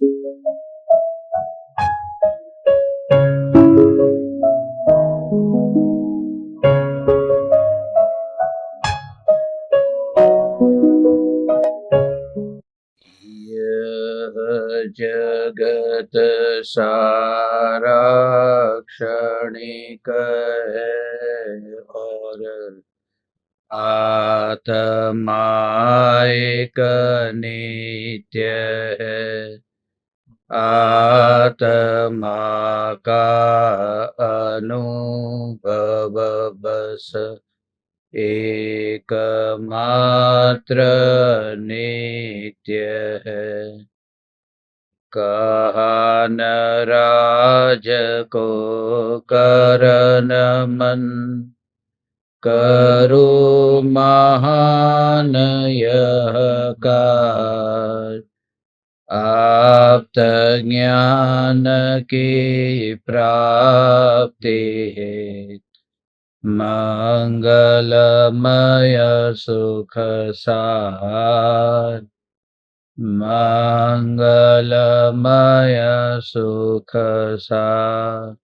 यह जगत सारा क्षणिक है और आत्मा एक नित्य है। आत्मा का अनुभव बस एकमात्र नित्य है। कहा न राज को करन मन, करो महान यह काज। आप्त ज्ञान की प्राप्ति है, मंगलमय सुख सार। मंगलमय सुख सार।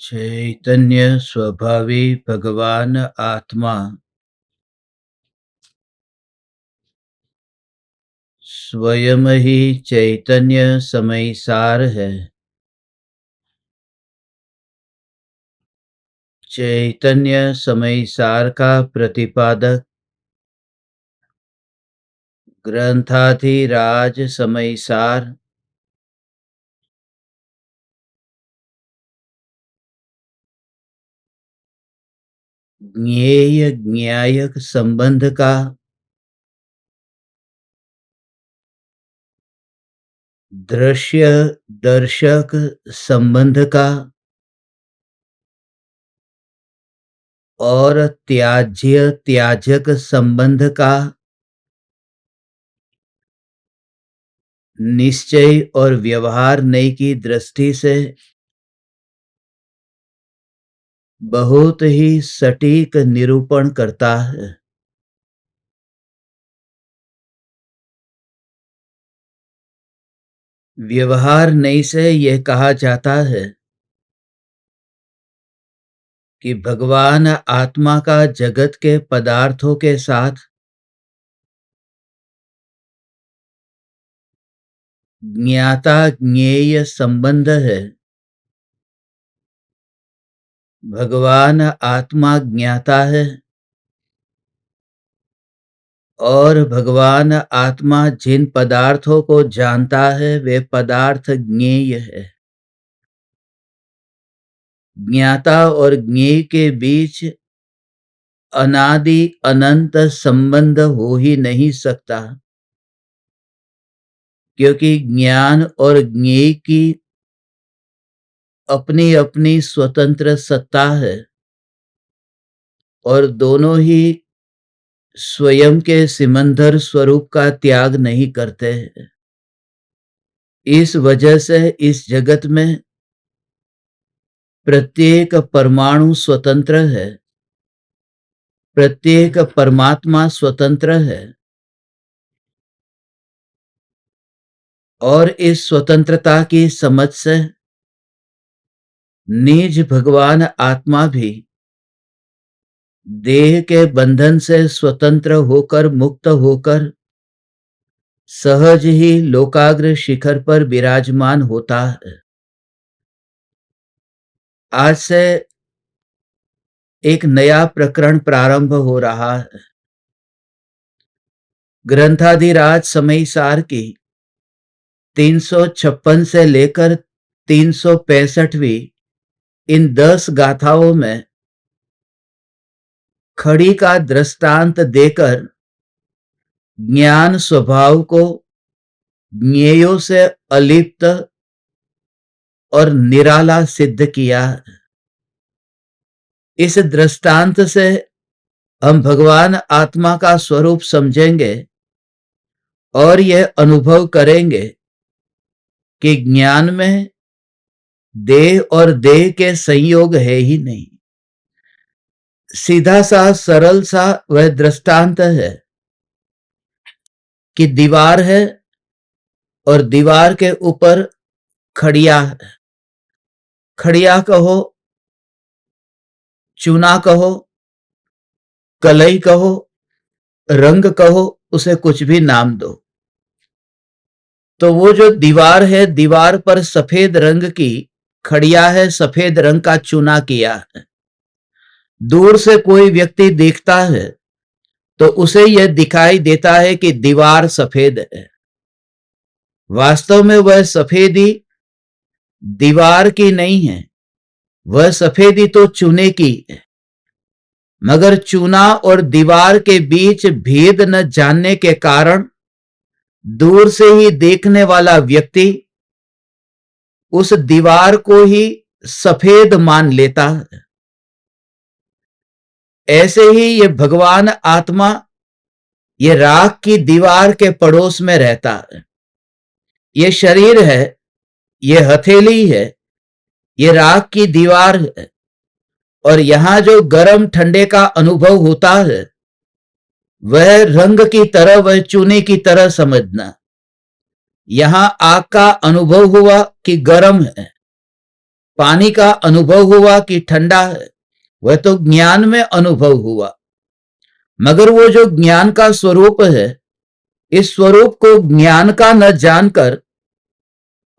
चैतन्य स्वभावी भगवान आत्मा स्वयं ही चैतन्य समय सार है। चैतन्य समय सार का प्रतिपादक ग्रंथाधिराज समय सार ज्ञेय ज्ञायक संबंध का दृश्य दर्शक संबंध का और त्याज्य त्याजक संबंध का निश्चय और व्यवहार नई की दृष्टि से बहुत ही सटीक निरूपण करता है। व्यवहार नई से यह कहा जाता है कि भगवान आत्मा का जगत के पदार्थों के साथ ज्ञाता ज्ञेय संबंध है। भगवान आत्मा ज्ञाता है और भगवान आत्मा जिन पदार्थों को जानता है वे पदार्थ ज्ञेय है। ज्ञाता और ज्ञेय के बीच अनादि अनंत संबंध हो ही नहीं सकता, क्योंकि ज्ञान और ज्ञेय की अपनी अपनी स्वतंत्र सत्ता है और दोनों ही स्वयं के सिमंदर स्वरूप का त्याग नहीं करते हैं। इस वजह से इस जगत में प्रत्येक परमाणु स्वतंत्र है, प्रत्येक परमात्मा स्वतंत्र है और इस स्वतंत्रता की समझ से निज भगवान आत्मा भी देह के बंधन से स्वतंत्र होकर, मुक्त होकर सहज ही लोकाग्र शिखर पर विराजमान होता है। आज से एक नया प्रकरण प्रारंभ हो रहा है। ग्रंथाधिराज समयसार की 356 से लेकर 365वीं इन 10 गाथाओं में खड़ी का दृष्टांत देकर ज्ञान स्वभाव को ज्ञेयों से अलिप्त और निराला सिद्ध किया। इस दृष्टांत से हम भगवान आत्मा का स्वरूप समझेंगे और यह अनुभव करेंगे कि ज्ञान में देह और देह के संयोग है ही नहीं। सीधा सा सरल सा वह दृष्टांत है कि दीवार है और दीवार के ऊपर खड़िया है। खड़िया कहो, चूना कहो, कलई कहो, रंग कहो, उसे कुछ भी नाम दो। तो वो जो दीवार है, दीवार पर सफेद रंग की खड़िया है, सफेद रंग का चूना किया है। दूर से कोई व्यक्ति देखता है तो उसे यह दिखाई देता है कि दीवार सफेद है। वास्तव में वह सफेदी दीवार की नहीं है, वह सफेदी तो चूने की है। मगर चूना और दीवार के बीच भेद न जानने के कारण दूर से ही देखने वाला व्यक्ति उस दीवार को ही सफेद मान लेता है। ऐसे ही ये भगवान आत्मा ये राख की दीवार के पड़ोस में रहता है। ये शरीर है, ये हथेली है, ये राख की दीवार है। और यहां जो गर्म ठंडे का अनुभव होता है वह रंग की तरह, वह चूने की तरह समझना। यहां आग का अनुभव हुआ कि गर्म है, पानी का अनुभव हुआ कि ठंडा है, वह तो ज्ञान में अनुभव हुआ। मगर वो जो ज्ञान का स्वरूप है, इस स्वरूप को ज्ञान का न जानकर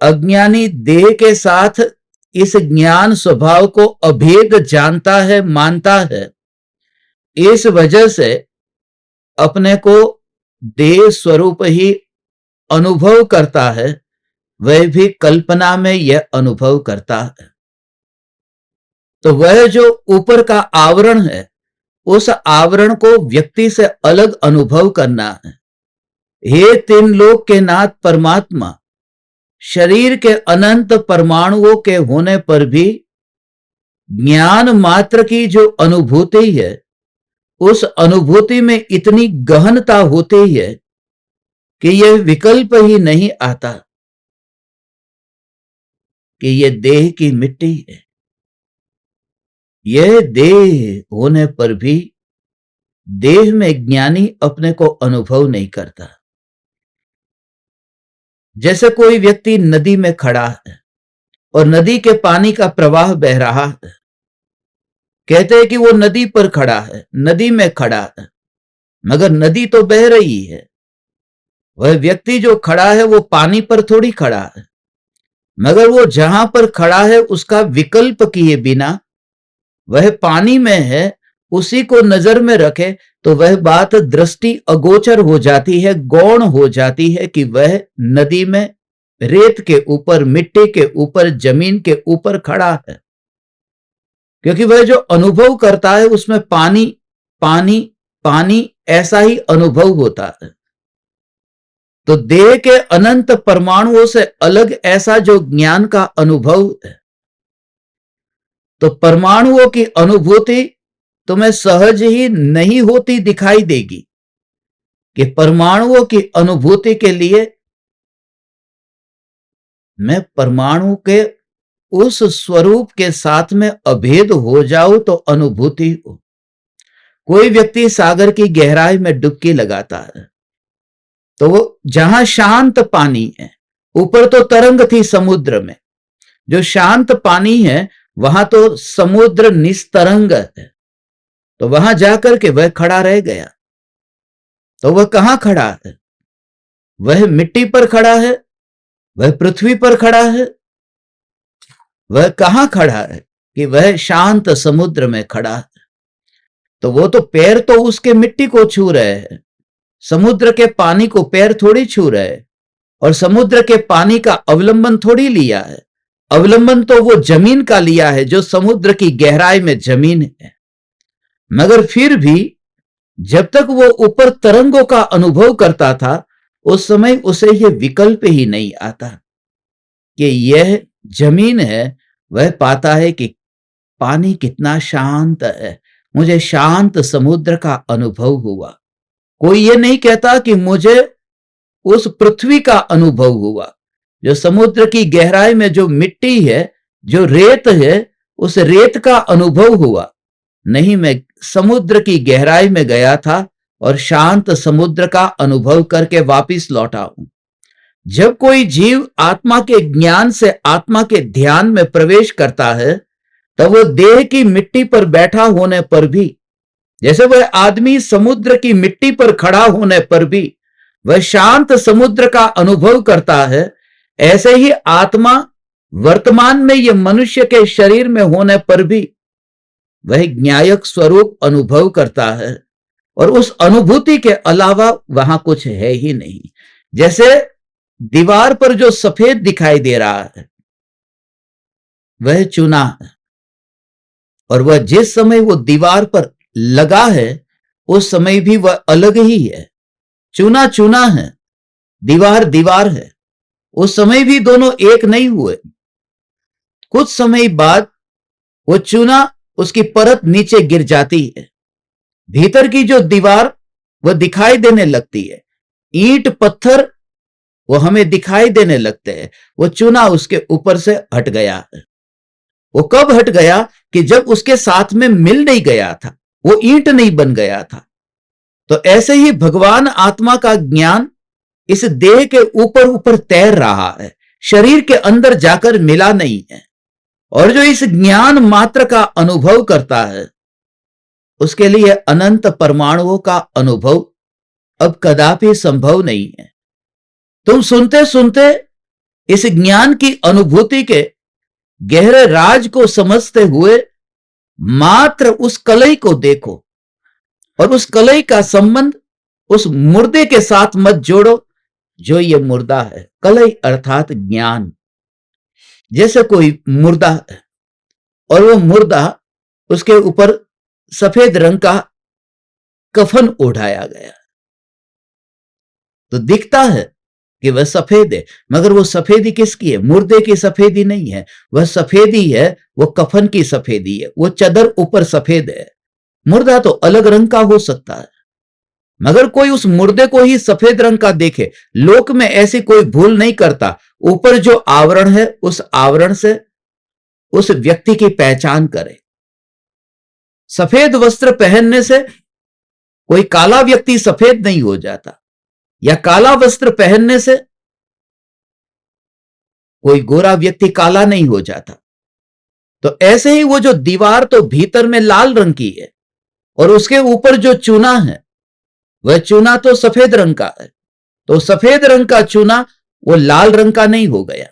अज्ञानी देह के साथ इस ज्ञान स्वभाव को अभेद जानता है, मानता है। इस वजह से अपने को देह स्वरूप ही अनुभव करता है, वह भी कल्पना में यह अनुभव करता है। तो वह जो ऊपर का आवरण है, उस आवरण को व्यक्ति से अलग अनुभव करना है। हे तीन लोक के नाथ परमात्मा, शरीर के अनंत परमाणुओं के होने पर भी ज्ञान मात्र की जो अनुभूति है, उस अनुभूति में इतनी गहनता होती है कि यह विकल्प ही नहीं आता कि यह देह की मिट्टी है। यह देह होने पर भी देह में ज्ञानी अपने को अनुभव नहीं करता। जैसे कोई व्यक्ति नदी में खड़ा है और नदी के पानी का प्रवाह बह रहा है। कहते हैं कि वो नदी पर खड़ा है, नदी में खड़ा है, मगर नदी तो बह रही है। वह व्यक्ति जो खड़ा है वो पानी पर थोड़ी खड़ा है, मगर वो जहां पर खड़ा है उसका विकल्प किए बिना वह पानी में है, उसी को नजर में रखे तो वह बात दृष्टि अगोचर हो जाती है, गौण हो जाती है कि वह नदी में रेत के ऊपर, मिट्टी के ऊपर, जमीन के ऊपर खड़ा है। क्योंकि वह जो अनुभव करता है उसमें पानी पानी पानी ऐसा ही अनुभव होता है। तो देह के अनंत परमाणुओं से अलग ऐसा जो ज्ञान का अनुभव है, तो परमाणुओं की अनुभूति तुम्हें सहज ही नहीं होती दिखाई देगी कि परमाणुओं की अनुभूति के लिए मैं परमाणु के उस स्वरूप के साथ में अभेद हो जाऊं तो अनुभूति हो। कोई व्यक्ति सागर की गहराई में डुबकी लगाता है तो वो जहां शांत पानी है, ऊपर तो तरंग थी समुद्र में, जो शांत पानी है वहां तो समुद्र निस्तरंग है। तो वहां जाकर के वह खड़ा रह गया। तो वह कहां खड़ा है? वह मिट्टी पर खड़ा है, वह पृथ्वी पर खड़ा है, वह कहां खड़ा है कि वह शांत समुद्र में खड़ा है। तो वो तो पैर तो उसके मिट्टी को छू रहे हैं, समुद्र के पानी को पैर थोड़ी छू रहे हैं, और समुद्र के पानी का अवलंबन थोड़ी लिया है। अवलंबन तो वो जमीन का लिया है जो समुद्र की गहराई में जमीन है। मगर फिर भी जब तक वो ऊपर तरंगों का अनुभव करता था, उस समय उसे यह विकल्प ही नहीं आता कि यह जमीन है। वह पाता है कि पानी कितना शांत है, मुझे शांत समुद्र का अनुभव हुआ। कोई ये नहीं कहता कि मुझे उस पृथ्वी का अनुभव हुआ, जो समुद्र की गहराई में जो मिट्टी है, जो रेत है, उस रेत का अनुभव हुआ। नहीं, मैं समुद्र की गहराई में गया था और शांत समुद्र का अनुभव करके वापस लौटा हूं। जब कोई जीव आत्मा के ज्ञान से आत्मा के ध्यान में प्रवेश करता है, तब वो देह की मिट्टी पर बैठा होने पर भी, जैसे वह आदमी समुद्र की मिट्टी पर खड़ा होने पर भी वह शांत समुद्र का अनुभव करता है, ऐसे ही आत्मा वर्तमान में यह मनुष्य के शरीर में होने पर भी वह ज्ञायक स्वरूप अनुभव करता है, और उस अनुभूति के अलावा वहां कुछ है ही नहीं। जैसे दीवार पर जो सफेद दिखाई दे रहा है वह चूना है, और वह जिस समय वो दीवार पर लगा है उस समय भी वह अलग ही है। चूना चूना है, दीवार दीवार है, उस समय भी दोनों एक नहीं हुए। कुछ समय बाद वो चूना, उसकी परत नीचे गिर जाती है, भीतर की जो दीवार वह दिखाई देने लगती है। ईंट पत्थर वो हमें दिखाई देने लगते हैं। वो चूना उसके ऊपर से हट गया है। वो कब हट गया? कि जब उसके साथ में मिल नहीं गया था, वो ईंट नहीं बन गया था। तो ऐसे ही भगवान आत्मा का ज्ञान इस देह के ऊपर ऊपर तैर रहा है, शरीर के अंदर जाकर मिला नहीं है। और जो इस ज्ञान मात्र का अनुभव करता है, उसके लिए अनंत परमाणुओं का अनुभव अब कदापि संभव नहीं है। तुम सुनते सुनते इस ज्ञान की अनुभूति के गहरे राज को समझते हुए मात्र उस कलई को देखो, और उस कलई का संबंध उस मुर्दे के साथ मत जोड़ो जो ये मुर्दा है। कलई अर्थात ज्ञान। जैसे कोई मुर्दा है और वो मुर्दा, उसके ऊपर सफेद रंग का कफन ओढ़ाया गया, तो दिखता है कि वह सफेद है, मगर वो सफेदी किसकी है? मुर्दे की सफेदी नहीं है। वह सफेदी है, वो कफन की सफेदी है। वो चादर ऊपर सफेद है। मुर्दा तो अलग रंग का हो सकता है, मगर कोई उस मुर्दे को ही सफेद रंग का देखे, लोक में ऐसी कोई भूल नहीं करता। ऊपर जो आवरण है, उस आवरण से उस व्यक्ति की पहचान करे। सफेद वस्त्र पहनने से कोई काला व्यक्ति सफेद नहीं हो जाता, या काला वस्त्र पहनने से कोई गोरा व्यक्ति काला नहीं हो जाता। तो ऐसे ही वो जो दीवार तो भीतर में लाल रंग की है, और उसके ऊपर जो चूना है, वह चूना तो सफेद रंग का है। तो सफेद रंग का चूना वो लाल रंग का नहीं हो गया,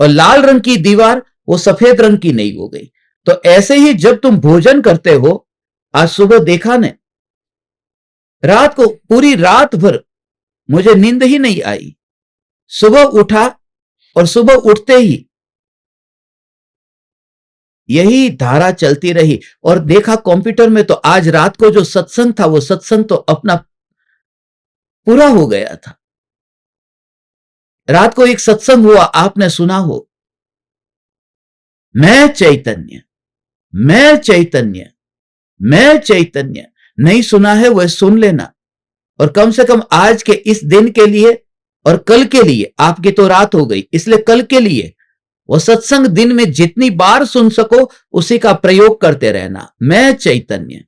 और लाल रंग की दीवार वो सफेद रंग की नहीं हो गई। तो ऐसे ही जब तुम भोजन करते हो, आज सुबह देखा ने, रात को पूरी रात भर मुझे नींद ही नहीं आई। सुबह उठा और सुबह उठते ही यही धारा चलती रही, और देखा कंप्यूटर में तो आज रात को जो सत्संग था, वो सत्संग तो अपना पूरा हो गया था। रात को एक सत्संग हुआ, आपने सुना हो, मैं चैतन्य, मैं चैतन्य, मैं चैतन्य। नहीं सुना है वह सुन लेना, और कम से कम आज के इस दिन के लिए और कल के लिए, आपकी तो रात हो गई, इसलिए कल के लिए वो सत्संग दिन में जितनी बार सुन सको उसी का प्रयोग करते रहना। मैं चैतन्य,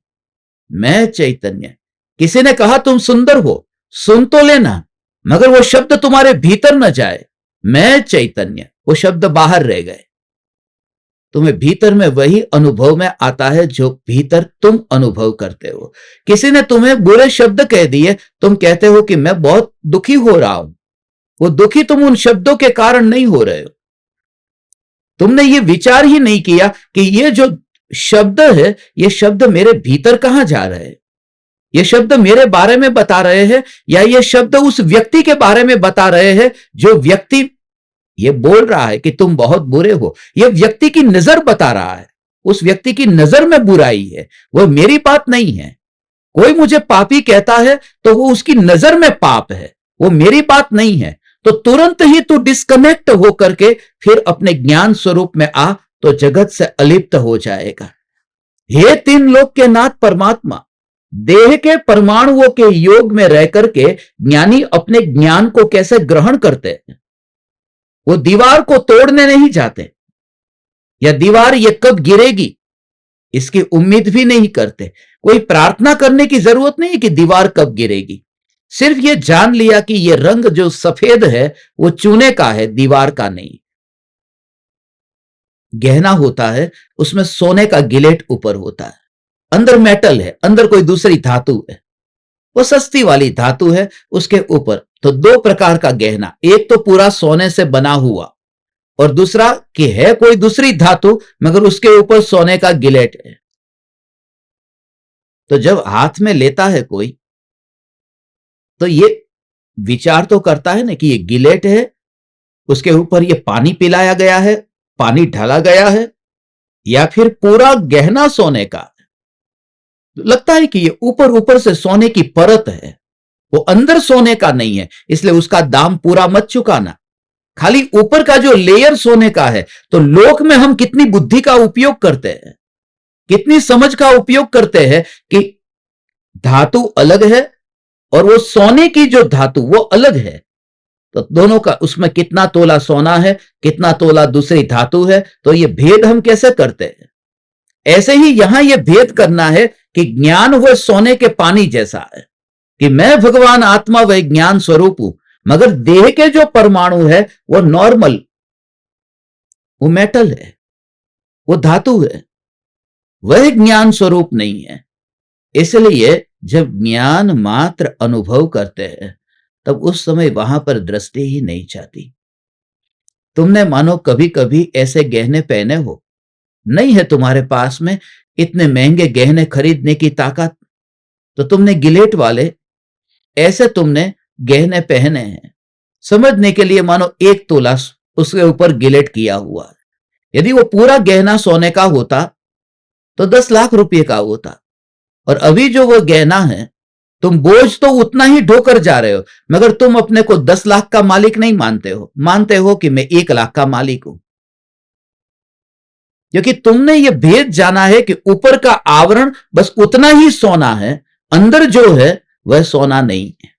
मैं चैतन्य। किसी ने कहा तुम सुंदर हो, सुन तो लेना, मगर वो शब्द तुम्हारे भीतर न जाए। मैं चैतन्य, वो शब्द बाहर रह गए। तुम्हें भीतर में वही अनुभव में आता है जो भीतर तुम अनुभव करते हो। किसी ने तुम्हें बुरे शब्द कह दिए, तुम कहते हो कि मैं बहुत दुखी हो रहा हूं। वो दुखी तुम उन शब्दों के कारण नहीं हो रहे हो। तुमने ये विचार ही नहीं किया कि ये जो शब्द है, ये शब्द मेरे भीतर कहां जा रहे हैं। ये शब्द मेरे बारे में बता रहे हैं या ये शब्द उस व्यक्ति के बारे में बता रहे हैं जो व्यक्ति ये बोल रहा है कि तुम बहुत बुरे हो। ये व्यक्ति की नजर बता रहा है, उस व्यक्ति की नजर में बुराई है, वो मेरी बात नहीं है। कोई मुझे पापी कहता है तो वो उसकी नजर में पाप है, वो मेरी बात नहीं है। तो तुरंत ही तू डिस्कनेक्ट होकर के फिर अपने ज्ञान स्वरूप में आ, तो जगत से अलिप्त हो जाएगा। हे तीन लोक के नाथ परमात्मा, देह के परमाणुओं के योग में रह करके ज्ञानी अपने ज्ञान को कैसे ग्रहण करते हैं। वो दीवार को तोड़ने नहीं जाते, या दीवार ये कब गिरेगी इसकी उम्मीद भी नहीं करते। कोई प्रार्थना करने की जरूरत नहीं है कि दीवार कब गिरेगी। सिर्फ ये जान लिया कि ये रंग जो सफेद है वो चूने का है, दीवार का नहीं। गहना होता है, उसमें सोने का गिलेट ऊपर होता है, अंदर मेटल है, अंदर कोई दूसरी धातु है, वो सस्ती वाली धातु है उसके ऊपर। तो दो प्रकार का गहना, एक तो पूरा सोने से बना हुआ और दूसरा कि है कोई दूसरी धातु मगर उसके ऊपर सोने का गिलेट है। तो जब हाथ में लेता है कोई तो ये विचार तो करता है ना कि ये गिलेट है, उसके ऊपर ये पानी पिलाया गया है, पानी ढाला गया है, या फिर पूरा गहना सोने का। लगता है कि ये ऊपर ऊपर से सोने की परत है, वो अंदर सोने का नहीं है, इसलिए उसका दाम पूरा मत चुकाना। खाली ऊपर का जो लेयर सोने का है। तो लोक में हम कितनी बुद्धि का उपयोग करते हैं, कितनी समझ का उपयोग करते हैं कि धातु अलग है और वो सोने की जो धातु वो अलग है। तो दोनों का उसमें कितना तोला सोना है, कितना तोला दूसरी धातु है। तो ये भेद हम कैसे करते हैं। ऐसे ही यहां ये भेद करना है कि ज्ञान वो सोने के पानी जैसा है कि मैं भगवान आत्मा वह ज्ञान स्वरूप हूं, मगर देह के जो परमाणु है वो नॉर्मल, वो मेटल है, वो धातु है, वह ज्ञान स्वरूप नहीं है। इसलिए जब ज्ञान मात्र अनुभव करते हैं तब उस समय वहां पर दृष्टि ही नहीं चाहती। तुमने मानो कभी कभी ऐसे गहने पहने हो, नहीं है तुम्हारे पास में इतने महंगे गहने खरीदने की ताकत, तो तुमने गिलेट वाले ऐसे तुमने गहने पहने हैं। समझने के लिए मानो 1 तोला उसके ऊपर गिलेट किया हुआ है। यदि वो पूरा गहना सोने का होता तो 10 लाख रुपए का होता। और अभी जो वो गहना है, तुम बोझ तो उतना ही ढोकर जा रहे हो, मगर तुम अपने को 10 लाख का मालिक नहीं मानते हो कि मैं 1 लाख का मालिक हूं। क्योंकि तुमने ये भेद जाना है कि ऊपर का आवरण बस उतना ही सोना है, अंदर जो है वह सोना नहीं है।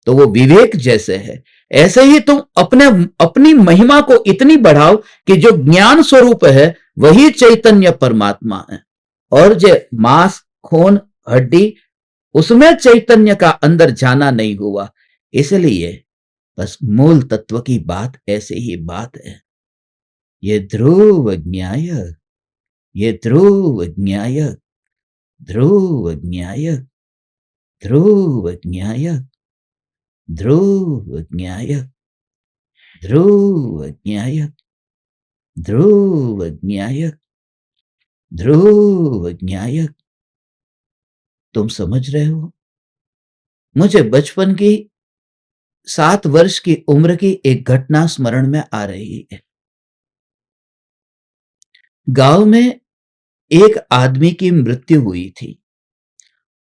तो वो विवेक जैसे है। ऐसे ही तुम अपनी महिमा को इतनी बढ़ाओ कि जो ज्ञान स्वरूप है वही चैतन्य परमात्मा है, और जो मांस खून हड्डी उसमें चैतन्य का अंदर जाना नहीं हुआ। इसलिए बस मूल तत्व की बात ऐसे ही बात है। ये ध्रुव ज्ञाय, ये ध्रुव ज्ञाय, ध्रुव ज्ञाय, ध्रुव ज्ञाय, ध्रुव ज्ञाय, ध्रुव ज्ञाय, ध्रुव ज्ञाय, ध्रुव ज्ञाय। तुम समझ रहे हो। मुझे बचपन की 7 वर्ष की उम्र की एक घटना स्मरण में आ रही है। गांव में एक आदमी की मृत्यु हुई थी।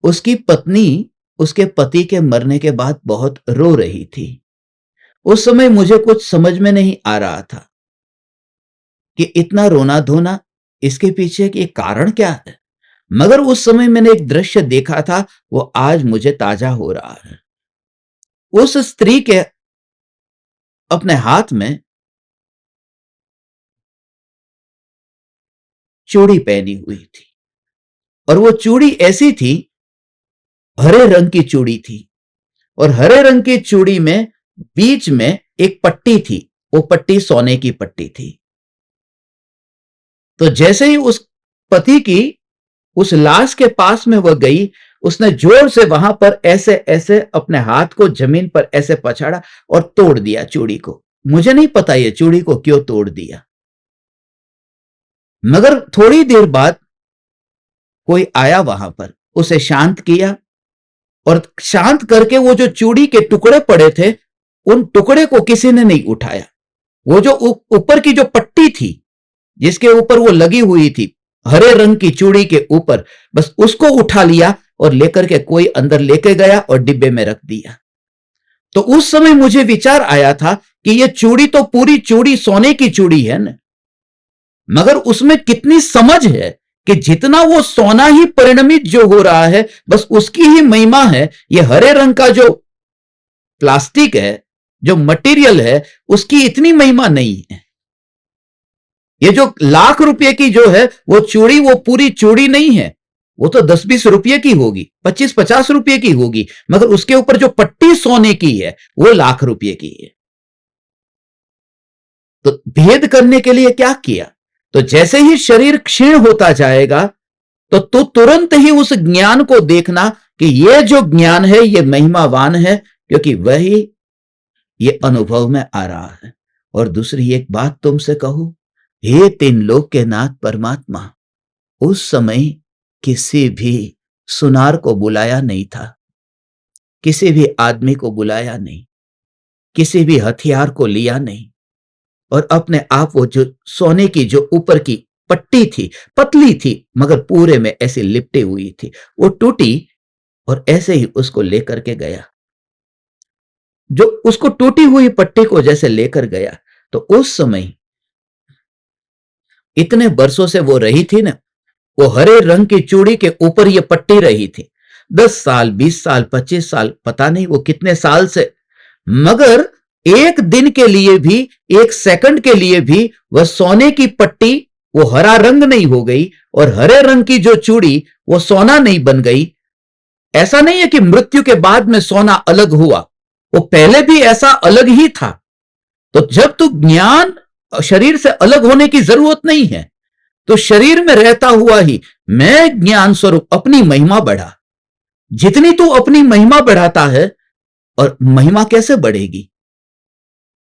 उसकी पत्नी उसके पति के मरने के बाद बहुत रो रही थी। उस समय मुझे कुछ समझ में नहीं आ रहा था कि इतना रोना धोना, इसके पीछे के कारण क्या है। मगर उस समय मैंने एक दृश्य देखा था, वो आज मुझे ताजा हो रहा है। उस स्त्री के अपने हाथ में चूड़ी पहनी हुई थी, और वो चूड़ी ऐसी थी, हरे रंग की चूड़ी थी, और हरे रंग की चूड़ी में बीच में एक पट्टी थी। वो पट्टी सोने की पट्टी थी। तो जैसे ही उस पति की उस लाश के पास में वह गई, उसने जोर से वहां पर ऐसे ऐसे अपने हाथ को जमीन पर ऐसे पछाड़ा और तोड़ दिया चूड़ी को। मुझे नहीं पता ये चूड़ी को क्यों तोड़ दिया, मगर थोड़ी देर बाद कोई आया वहां पर, उसे शांत किया, और शांत करके वो जो चूड़ी के टुकड़े पड़े थे, उन टुकड़े को किसी ने नहीं उठाया। वो जो ऊपर की जो पट्टी थी जिसके ऊपर वो लगी हुई थी हरे रंग की चूड़ी के ऊपर, बस उसको उठा लिया और लेकर के कोई अंदर लेके गया और डिब्बे में रख दिया। तो उस समय मुझे विचार आया था कि ये चूड़ी तो पूरी चूड़ी सोने की चूड़ी है ना, मगर उसमें कितनी समझ है कि जितना वो सोना ही परिणमित जो हो रहा है, बस उसकी ही महिमा है। ये हरे रंग का जो प्लास्टिक है, जो मटेरियल है, उसकी इतनी महिमा नहीं है। ये जो लाख रुपए की जो है वो चूड़ी, वो पूरी चूड़ी नहीं है, वो तो 10-20 रुपये की होगी, 25-50 रुपये की होगी, मगर उसके ऊपर जो पट्टी सोने की है वो लाख रुपये की है। तो भेद करने के लिए क्या किया? तो जैसे ही शरीर क्षीण होता जाएगा तो तू तुरंत ही उस ज्ञान को देखना कि ये जो ज्ञान है ये महिमावान है, क्योंकि वही ये अनुभव में आ रहा है। और दूसरी एक बात तुमसे कहूं, हे तीन लोक के नाथ परमात्मा, उस समय किसी भी सुनार को बुलाया नहीं था, किसी भी आदमी को बुलाया नहीं, किसी भी हथियार को लिया नहीं, और अपने आप वो जो सोने की जो ऊपर की पट्टी थी, पतली थी मगर पूरे में ऐसी लिपटी हुई थी, वो टूटी और ऐसे ही उसको लेकर के गया। जो उसको टूटी हुई पट्टी को जैसे लेकर गया, तो उस समय इतने बरसों से वो रही थी ना, वो हरे रंग की चूड़ी के ऊपर ये पट्टी रही थी, 10 साल, 20 साल, 25 साल, पता नहीं वो कितने साल से, मगर एक दिन के लिए भी, एक सेकंड के लिए भी वह सोने की पट्टी वो हरा रंग नहीं हो गई, और हरे रंग की जो चूड़ी वो सोना नहीं बन गई। ऐसा नहीं है कि मृत्यु के बाद में सोना अलग हुआ, वो पहले भी ऐसा अलग ही था। तो जब तू ज्ञान शरीर से अलग होने की जरूरत नहीं है, तो शरीर में रहता हुआ ही मैं ज्ञान स्वरूप अपनी महिमा बढ़ा। जितनी तू अपनी महिमा बढ़ाता है, और महिमा कैसे बढ़ेगी?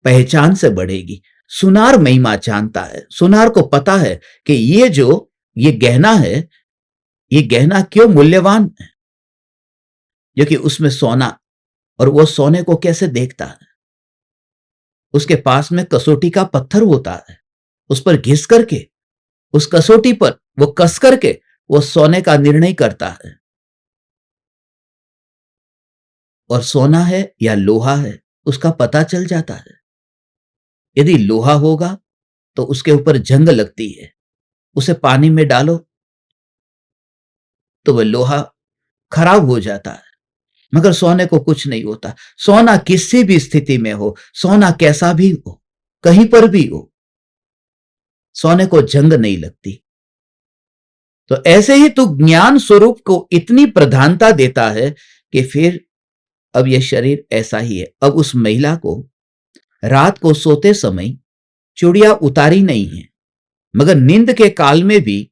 पहचान से बढ़ेगी। सुनार महिमा जानता है, सुनार को पता है कि ये गहना है, ये गहना क्यों मूल्यवान है, क्योंकि उसमें सोना, और वो सोने को कैसे देखता है? उसके पास में कसौटी का पत्थर होता है, उस पर घिस करके, उस कसौटी पर वो कस करके वो सोने का निर्णय करता है। और सोना है या लोहा है उसका पता चल जाता है। यदि लोहा होगा तो उसके ऊपर जंग लगती है, उसे पानी में डालो तो वह लोहा खराब हो जाता है, मगर सोने को कुछ नहीं होता। सोना किसी भी स्थिति में हो, सोना कैसा भी हो, कहीं पर भी हो, सोने को जंग नहीं लगती। तो ऐसे ही तू ज्ञान स्वरूप को इतनी प्रधानता देता है कि फिर अब यह शरीर ऐसा ही है। अब उस महिला को रात को सोते समय चूड़ियां उतारी नहीं है, मगर नींद के काल में भी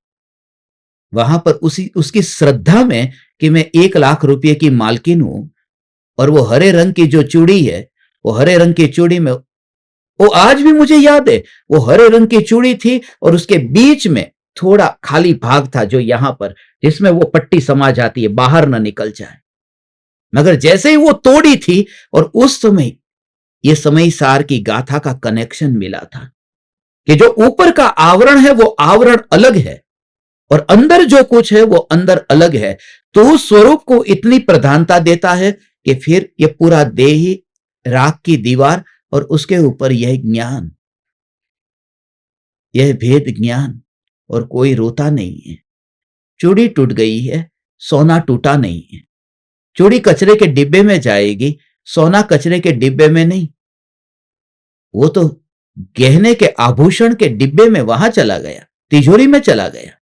वहां पर उसकी श्रद्धा में कि मैं 1 लाख रुपए की मालकिन हूं, और वो हरे रंग की जो चूड़ी है, वो हरे रंग की चूड़ी में, वो आज भी मुझे याद है, वो हरे रंग की चूड़ी थी और उसके बीच में थोड़ा खाली भाग था जो यहां पर, जिसमें वो पट्टी समा जाती है, बाहर ना निकल जाए। मगर जैसे ही वो तोड़ी थी, और उस समय ये समय सार की गाथा का कनेक्शन मिला था कि जो ऊपर का आवरण है वो आवरण अलग है, और अंदर जो कुछ है वो अंदर अलग है। तो उस स्वरूप को इतनी प्रधानता देता है कि फिर ये पूरा देह ही राख की दीवार, और उसके ऊपर यह ज्ञान, यह भेद ज्ञान, और कोई रोता नहीं है। चूड़ी टूट गई है, सोना टूटा नहीं है। चूड़ी कचरे के डिब्बे में जाएगी, सोना कचरे के डिब्बे में नहीं, वो तो गहने के आभूषण के डिब्बे में वहां चला गया, तिजोरी में चला गया।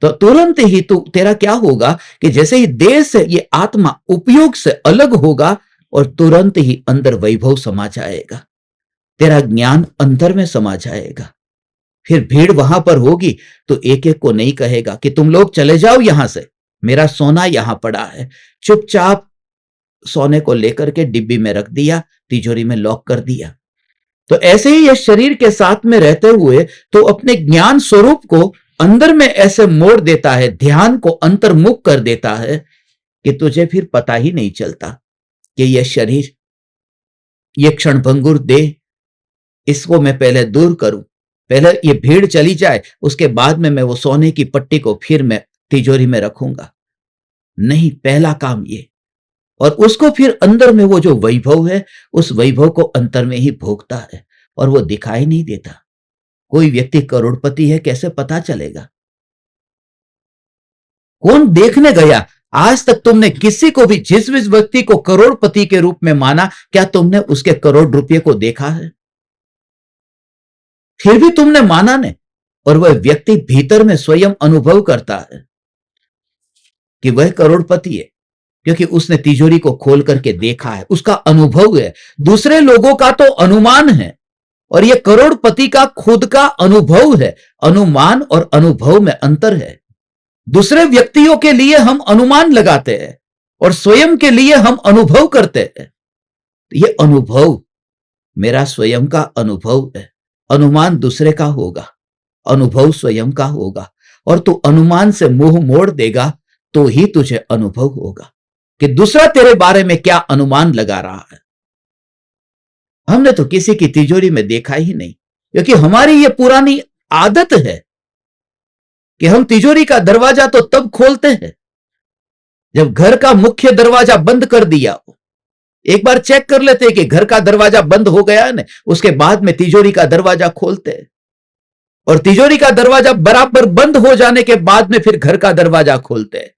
तो तुरंत ही तेरा क्या होगा कि जैसे ही देह से ये आत्मा उपयोग से अलग होगा, और तुरंत ही अंदर वैभव समा जाएगा, तेरा ज्ञान अंदर में समा जाएगा। फिर भीड़ वहां पर होगी तो एक एक को नहीं कहेगा कि तुम लोग चले जाओ यहां से, मेरा सोना यहां पड़ा है। चुपचाप सोने को लेकर के डिब्बी में रख दिया, तिजोरी में लॉक कर दिया। तो ऐसे ही यह शरीर के साथ में रहते हुए तो अपने ज्ञान स्वरूप को अंदर में ऐसे मोड़ देता है, ध्यान को अंतर्मुख कर देता है कि तुझे फिर पता ही नहीं चलता कि यह शरीर, यह क्षणभंगुर देह, इसको मैं पहले दूर करूं, पहले ये भीड़ चली जाए, उसके बाद में मैं वो सोने की पट्टी को फिर मैं तिजोरी में रखूंगा। नहीं, पहला काम ये। और उसको फिर अंदर में वो जो वैभव है, उस वैभव को अंतर में ही भोगता है और वो दिखाई नहीं देता। कोई व्यक्ति करोड़पति है, कैसे पता चलेगा? कौन देखने गया? आज तक तुमने किसी को भी, जिस व्यक्ति को करोड़पति के रूप में माना, क्या तुमने उसके करोड़ रुपये को देखा है? फिर भी तुमने माना नहीं। और वह व्यक्ति भीतर में स्वयं अनुभव करता है कि वह करोड़पति है, क्योंकि उसने तिजोरी को खोल करके देखा है, उसका अनुभव है। दूसरे लोगों का तो अनुमान है और यह करोड़पति का खुद का अनुभव है। अनुमान और अनुभव में अंतर है। दूसरे व्यक्तियों के लिए हम अनुमान लगाते हैं और स्वयं के लिए हम अनुभव करते हैं। यह अनुभव मेरा स्वयं का अनुभव है। अनुमान दूसरे का होगा, अनुभव स्वयं का होगा। और तू अनुमान से मुंह मोड़ देगा तो ही तुझे अनुभव होगा कि दूसरा तेरे बारे में क्या अनुमान लगा रहा है। हमने तो किसी की तिजोरी में देखा ही नहीं, क्योंकि हमारी यह पुरानी आदत है कि हम तिजोरी का दरवाजा तो तब खोलते हैं जब घर का मुख्य दरवाजा बंद कर दिया हो। एक बार चेक कर लेते हैं कि घर का दरवाजा बंद हो गया है ना, उसके बाद में तिजोरी का दरवाजा खोलते हैं। और तिजोरी का दरवाजा बराबर बंद हो जाने के बाद में फिर घर का दरवाजा खोलते हैं।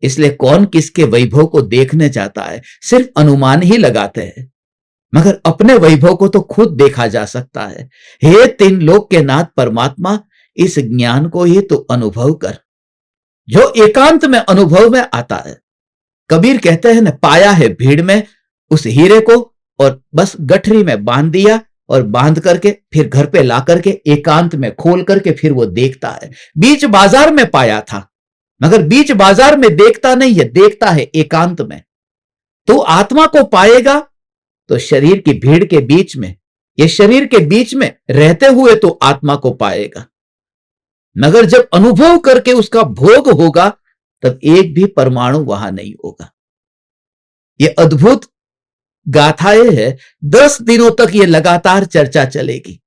इसलिए कौन किसके वैभव को देखने जाता है, सिर्फ अनुमान ही लगाते हैं। मगर अपने वैभव को तो खुद देखा जा सकता है। हे तीन लोक के नाथ परमात्मा, इस ज्ञान को ही तो अनुभव कर, जो एकांत में अनुभव में आता है। कबीर कहते हैं ना, पाया है भीड़ में उस हीरे को और बस गठरी में बांध दिया और बांध करके फिर घर पे ला करके एकांत में खोल करके फिर वो देखता है। बीच बाजार में पाया था, मगर बीच बाजार में देखता नहीं है, देखता है एकांत में। तो आत्मा को पाएगा तो शरीर की भीड़ के बीच में, ये शरीर के बीच में रहते हुए तो आत्मा को पाएगा। मगर जब अनुभव करके उसका भोग होगा तब एक भी परमाणु वहां नहीं होगा। ये अद्भुत गाथाएं है। 10 दिनों तक ये लगातार चर्चा चलेगी।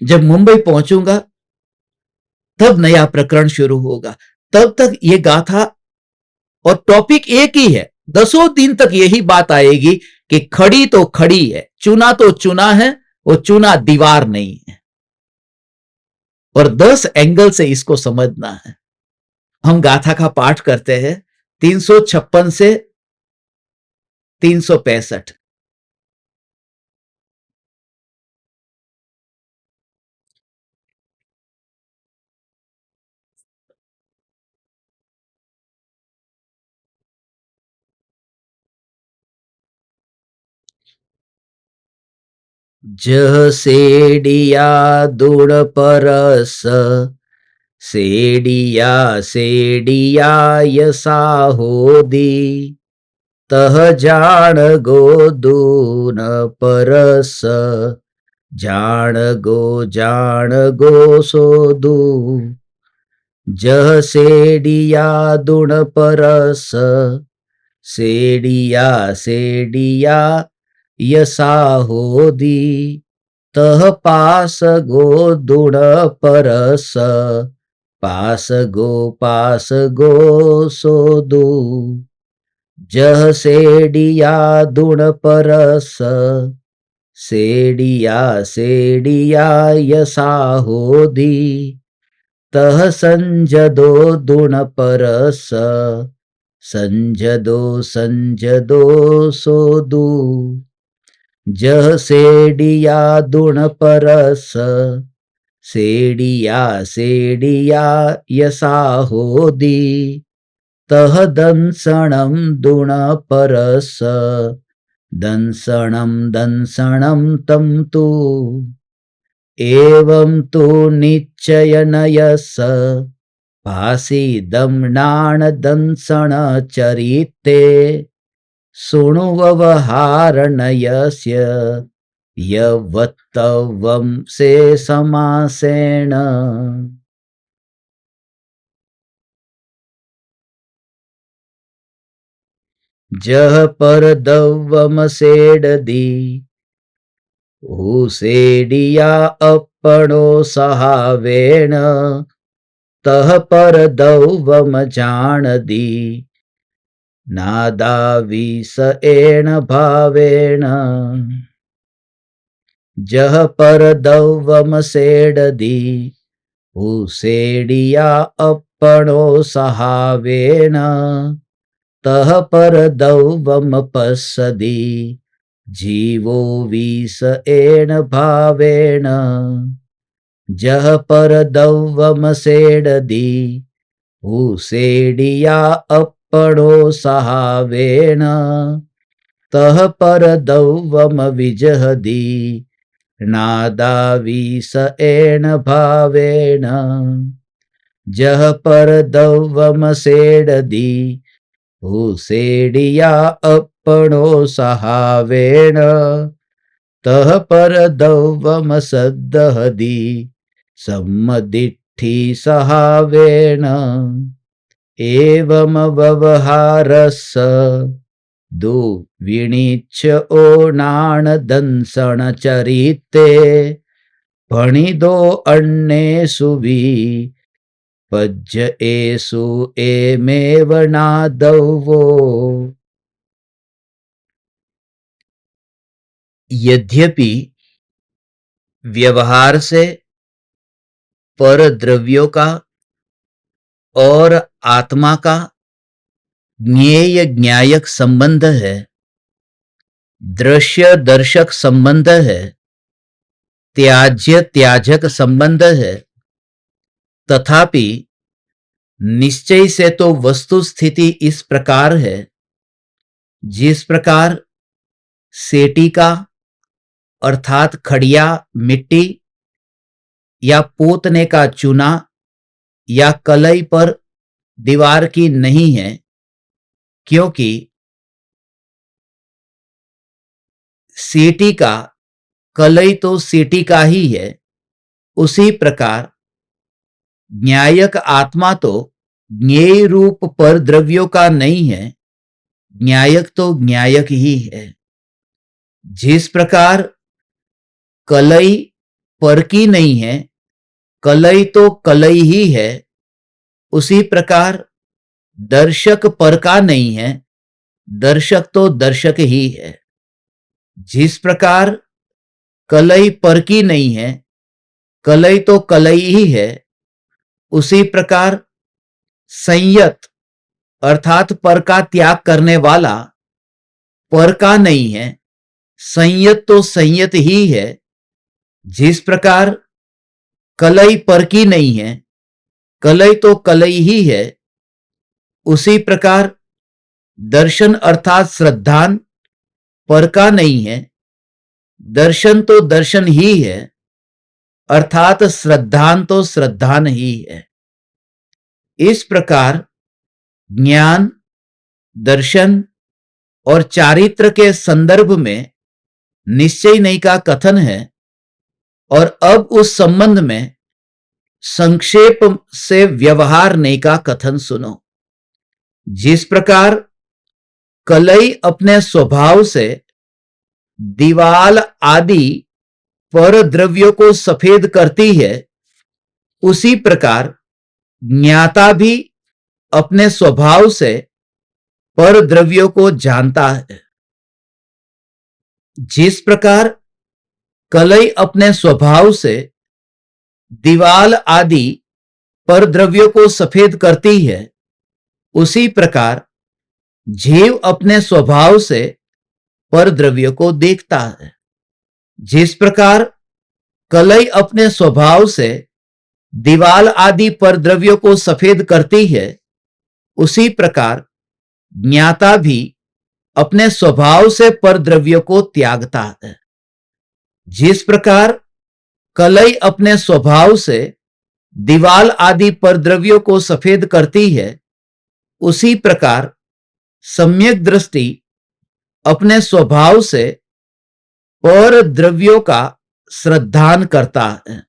जब मुंबई पहुंचूंगा तब नया प्रकरण शुरू होगा। तब तक ये गाथा और टॉपिक एक ही है। 10 दिन तक यही बात आएगी कि खड़ी तो खड़ी है, चुना तो चुना है, वो चुना दीवार नहीं है। और 10 एंगल से इसको समझना है। हम गाथा का पाठ करते हैं 356 से 365। जह सेडिया दुड़ परस, सेडिया सेडिया यसा होदी, तह जान गो दून परस, जान गो सोदू। जह सेडिया दुण परस, सेडिया सेडिया यसा होदी, तह पास गो दुण परस, पास गो सोदू। जह सेडिया दुण परस, सेडिया सेडिया यसा होदी, तह संजदो दुण परस, संजदो सोदू। जह सेडिया दुण परस, सेडिया सेडिया यसा होदी, तह दंसणं दुणपरस दंसणं दंसणं तं तु एवं तु निश्चयनयस भासीदम्नाणदंसणचरिते शृणुव्यवहारणयस्य यवत्तवं से समासेन। जह पर दव्वम सेडदी हुसेडिया अपनो सहावेण तह पर दव्वम जान दी नादा विस एण भावेण। जह पर दव्वम सेडदी हुसेडिया अपनो सहावेण तह पर दव्वम पस्सदी जीवो विस एण भावेण। जह पर दव्वम सेडदी हुसेडिया अपनो सहावेण तह पर दव्वम विजहदी नादा विस एण भावेण। जह पर दव्वम सेडदी हुसेडिया अपनो सहावेण तह पर दव्वम सद्दहदी सम्मदिट्ठी सहावेण। एवं व्यवहारस्स दुविणीच्छ ओणाण दंसण चरिते भणिदो अन्नेषु पज्य एषु एमेव नादव्वो। यद्यपि व्यवहार से पर द्रव्यों का और आत्मा का ज्ञेय ज्ञायक संबंध है, दृश्य दर्शक संबंध है, त्याज्य त्याजक संबंध है, तथापि निश्चय से तो वस्तु स्थिति इस प्रकार है जिस प्रकार सेटी का अर्थात खड़िया मिट्टी या पोतने का चूना या कलई पर दीवार की नहीं है, क्योंकि सीटी का कलई तो सीटी का ही है। उसी प्रकार ज्ञायक आत्मा तो ज्ञेय रूप पर द्रव्यों का नहीं है, ज्ञायक तो ज्ञायक ही है। जिस प्रकार कलई पर की नहीं है, कलई तो कलई ही है, उसी प्रकार दर्शक पर का नहीं है, दर्शक तो दर्शक ही है। जिस प्रकार कलई पर की नहीं है, कलई तो कलई ही है, उसी प्रकार संयत अर्थात पर का त्याग करने वाला पर का नहीं है, संयत तो संयत ही है। जिस प्रकार कलई पर की नहीं है, कलई तो कलई ही है, उसी प्रकार दर्शन अर्थात श्रद्धान पर का नहीं है, दर्शन तो दर्शन ही है, अर्थात श्रद्धान तो श्रद्धान ही है। इस प्रकार ज्ञान, दर्शन और चारित्र के संदर्भ में निश्चय नहीं का कथन है। और अब उस संबंध में संक्षेप से व्यवहार नहीं का कथन सुनो। जिस प्रकार कलई अपने स्वभाव से दीवाल आदि पर द्रव्यों को सफेद करती है, उसी प्रकार ज्ञाता भी अपने स्वभाव से पर द्रव्यों को जानता है। जिस प्रकार कलई अपने स्वभाव से दीवाल आदि पर द्रव्यों को सफेद करती है, उसी प्रकार जीव अपने स्वभाव से पर द्रव्यों को देखता है। जिस प्रकार कलई अपने स्वभाव से दीवाल आदि पर द्रव्यों को सफेद करती है, उसी प्रकार ज्ञाता भी अपने स्वभाव से परद्रव्य को त्यागता है। जिस प्रकार कलई अपने स्वभाव से दीवाल आदि परद्रव्यों को सफेद करती है, उसी प्रकार सम्यक दृष्टि अपने स्वभाव से परद्रव्यों का श्रद्धान करता है।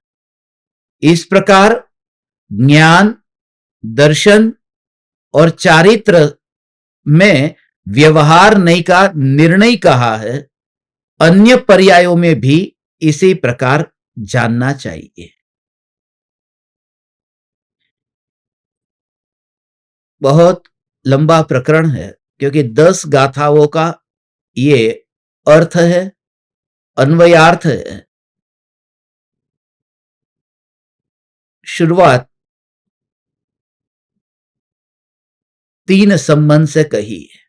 इस प्रकार ज्ञान, दर्शन और चारित्र में व्यवहार नहीं का निर्णय कहा है। अन्य पर्यायों में भी इसी प्रकार जानना चाहिए। बहुत लंबा प्रकरण है, क्योंकि 10 गाथाओं का ये अर्थ है, अन्वयार्थ है। शुरुआत 3 संबंध से कही है।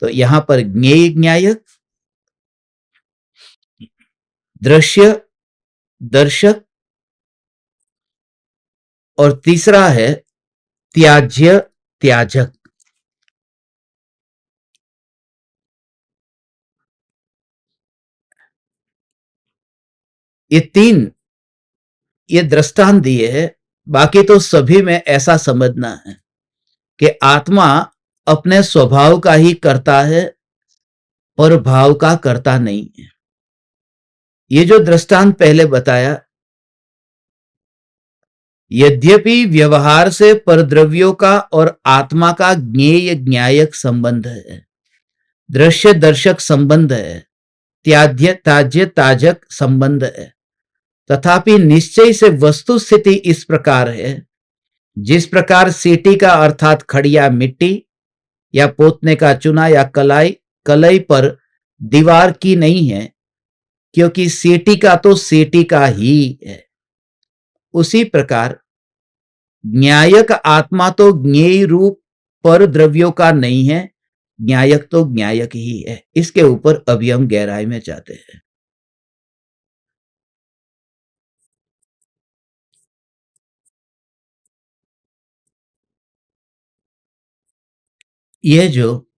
तो यहां पर ज्ञेय ज्ञायक, दृश्य दर्शक, और तीसरा है त्याज्य त्याजक। ये 3 ये दृष्टांत दिए हैं। बाकी तो सभी में ऐसा समझना है कि आत्मा अपने स्वभाव का ही करता है, पर भाव का करता नहीं है। ये जो दृष्टांत पहले बताया, यद्यपि व्यवहार से परद्रव्यों का और आत्मा का ज्ञेय ज्ञायक संबंध है, दृश्य दर्शक संबंध है, त्याज्य ताज्य ताजक संबंध है, तथापि निश्चय से वस्तु स्थिति इस प्रकार है, जिस प्रकार सीटी का अर्थात खड़िया मिट्टी या पोतने का चुना या कलई पर दीवार की नहीं है, क्योंकि सीटी का तो सीटी का ही है। उसी प्रकार ज्ञायक आत्मा तो ज्ञेय रूप पर द्रव्यों का नहीं है, ज्ञायक तो ज्ञायक ही है। इसके ऊपर अभी हम गहराई में जाते हैं। यह जो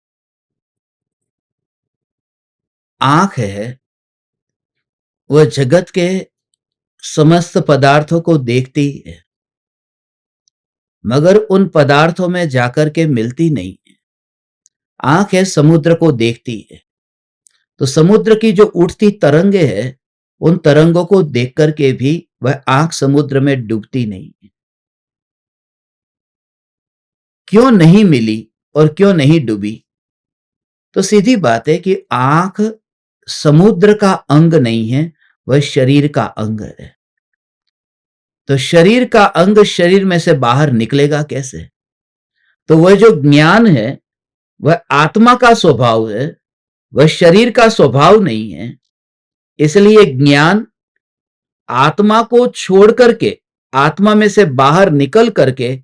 आंख है, वह जगत के समस्त पदार्थों को देखती है, मगर उन पदार्थों में जाकर के मिलती नहीं है। आंख है समुद्र को देखती है, तो समुद्र की जो उठती तरंगे है, उन तरंगों को देख करके भी वह आंख समुद्र में डूबती नहीं है। क्यों नहीं मिली और क्यों नहीं डूबी? तो सीधी बात है कि आंख समुद्र का अंग नहीं है, वह शरीर का अंग है। तो शरीर का अंग शरीर में से बाहर निकलेगा कैसे? तो वह जो ज्ञान है, वह आत्मा का स्वभाव है, वह शरीर का स्वभाव नहीं है। इसलिए ज्ञान आत्मा को छोड़ करके, आत्मा में से बाहर निकल करके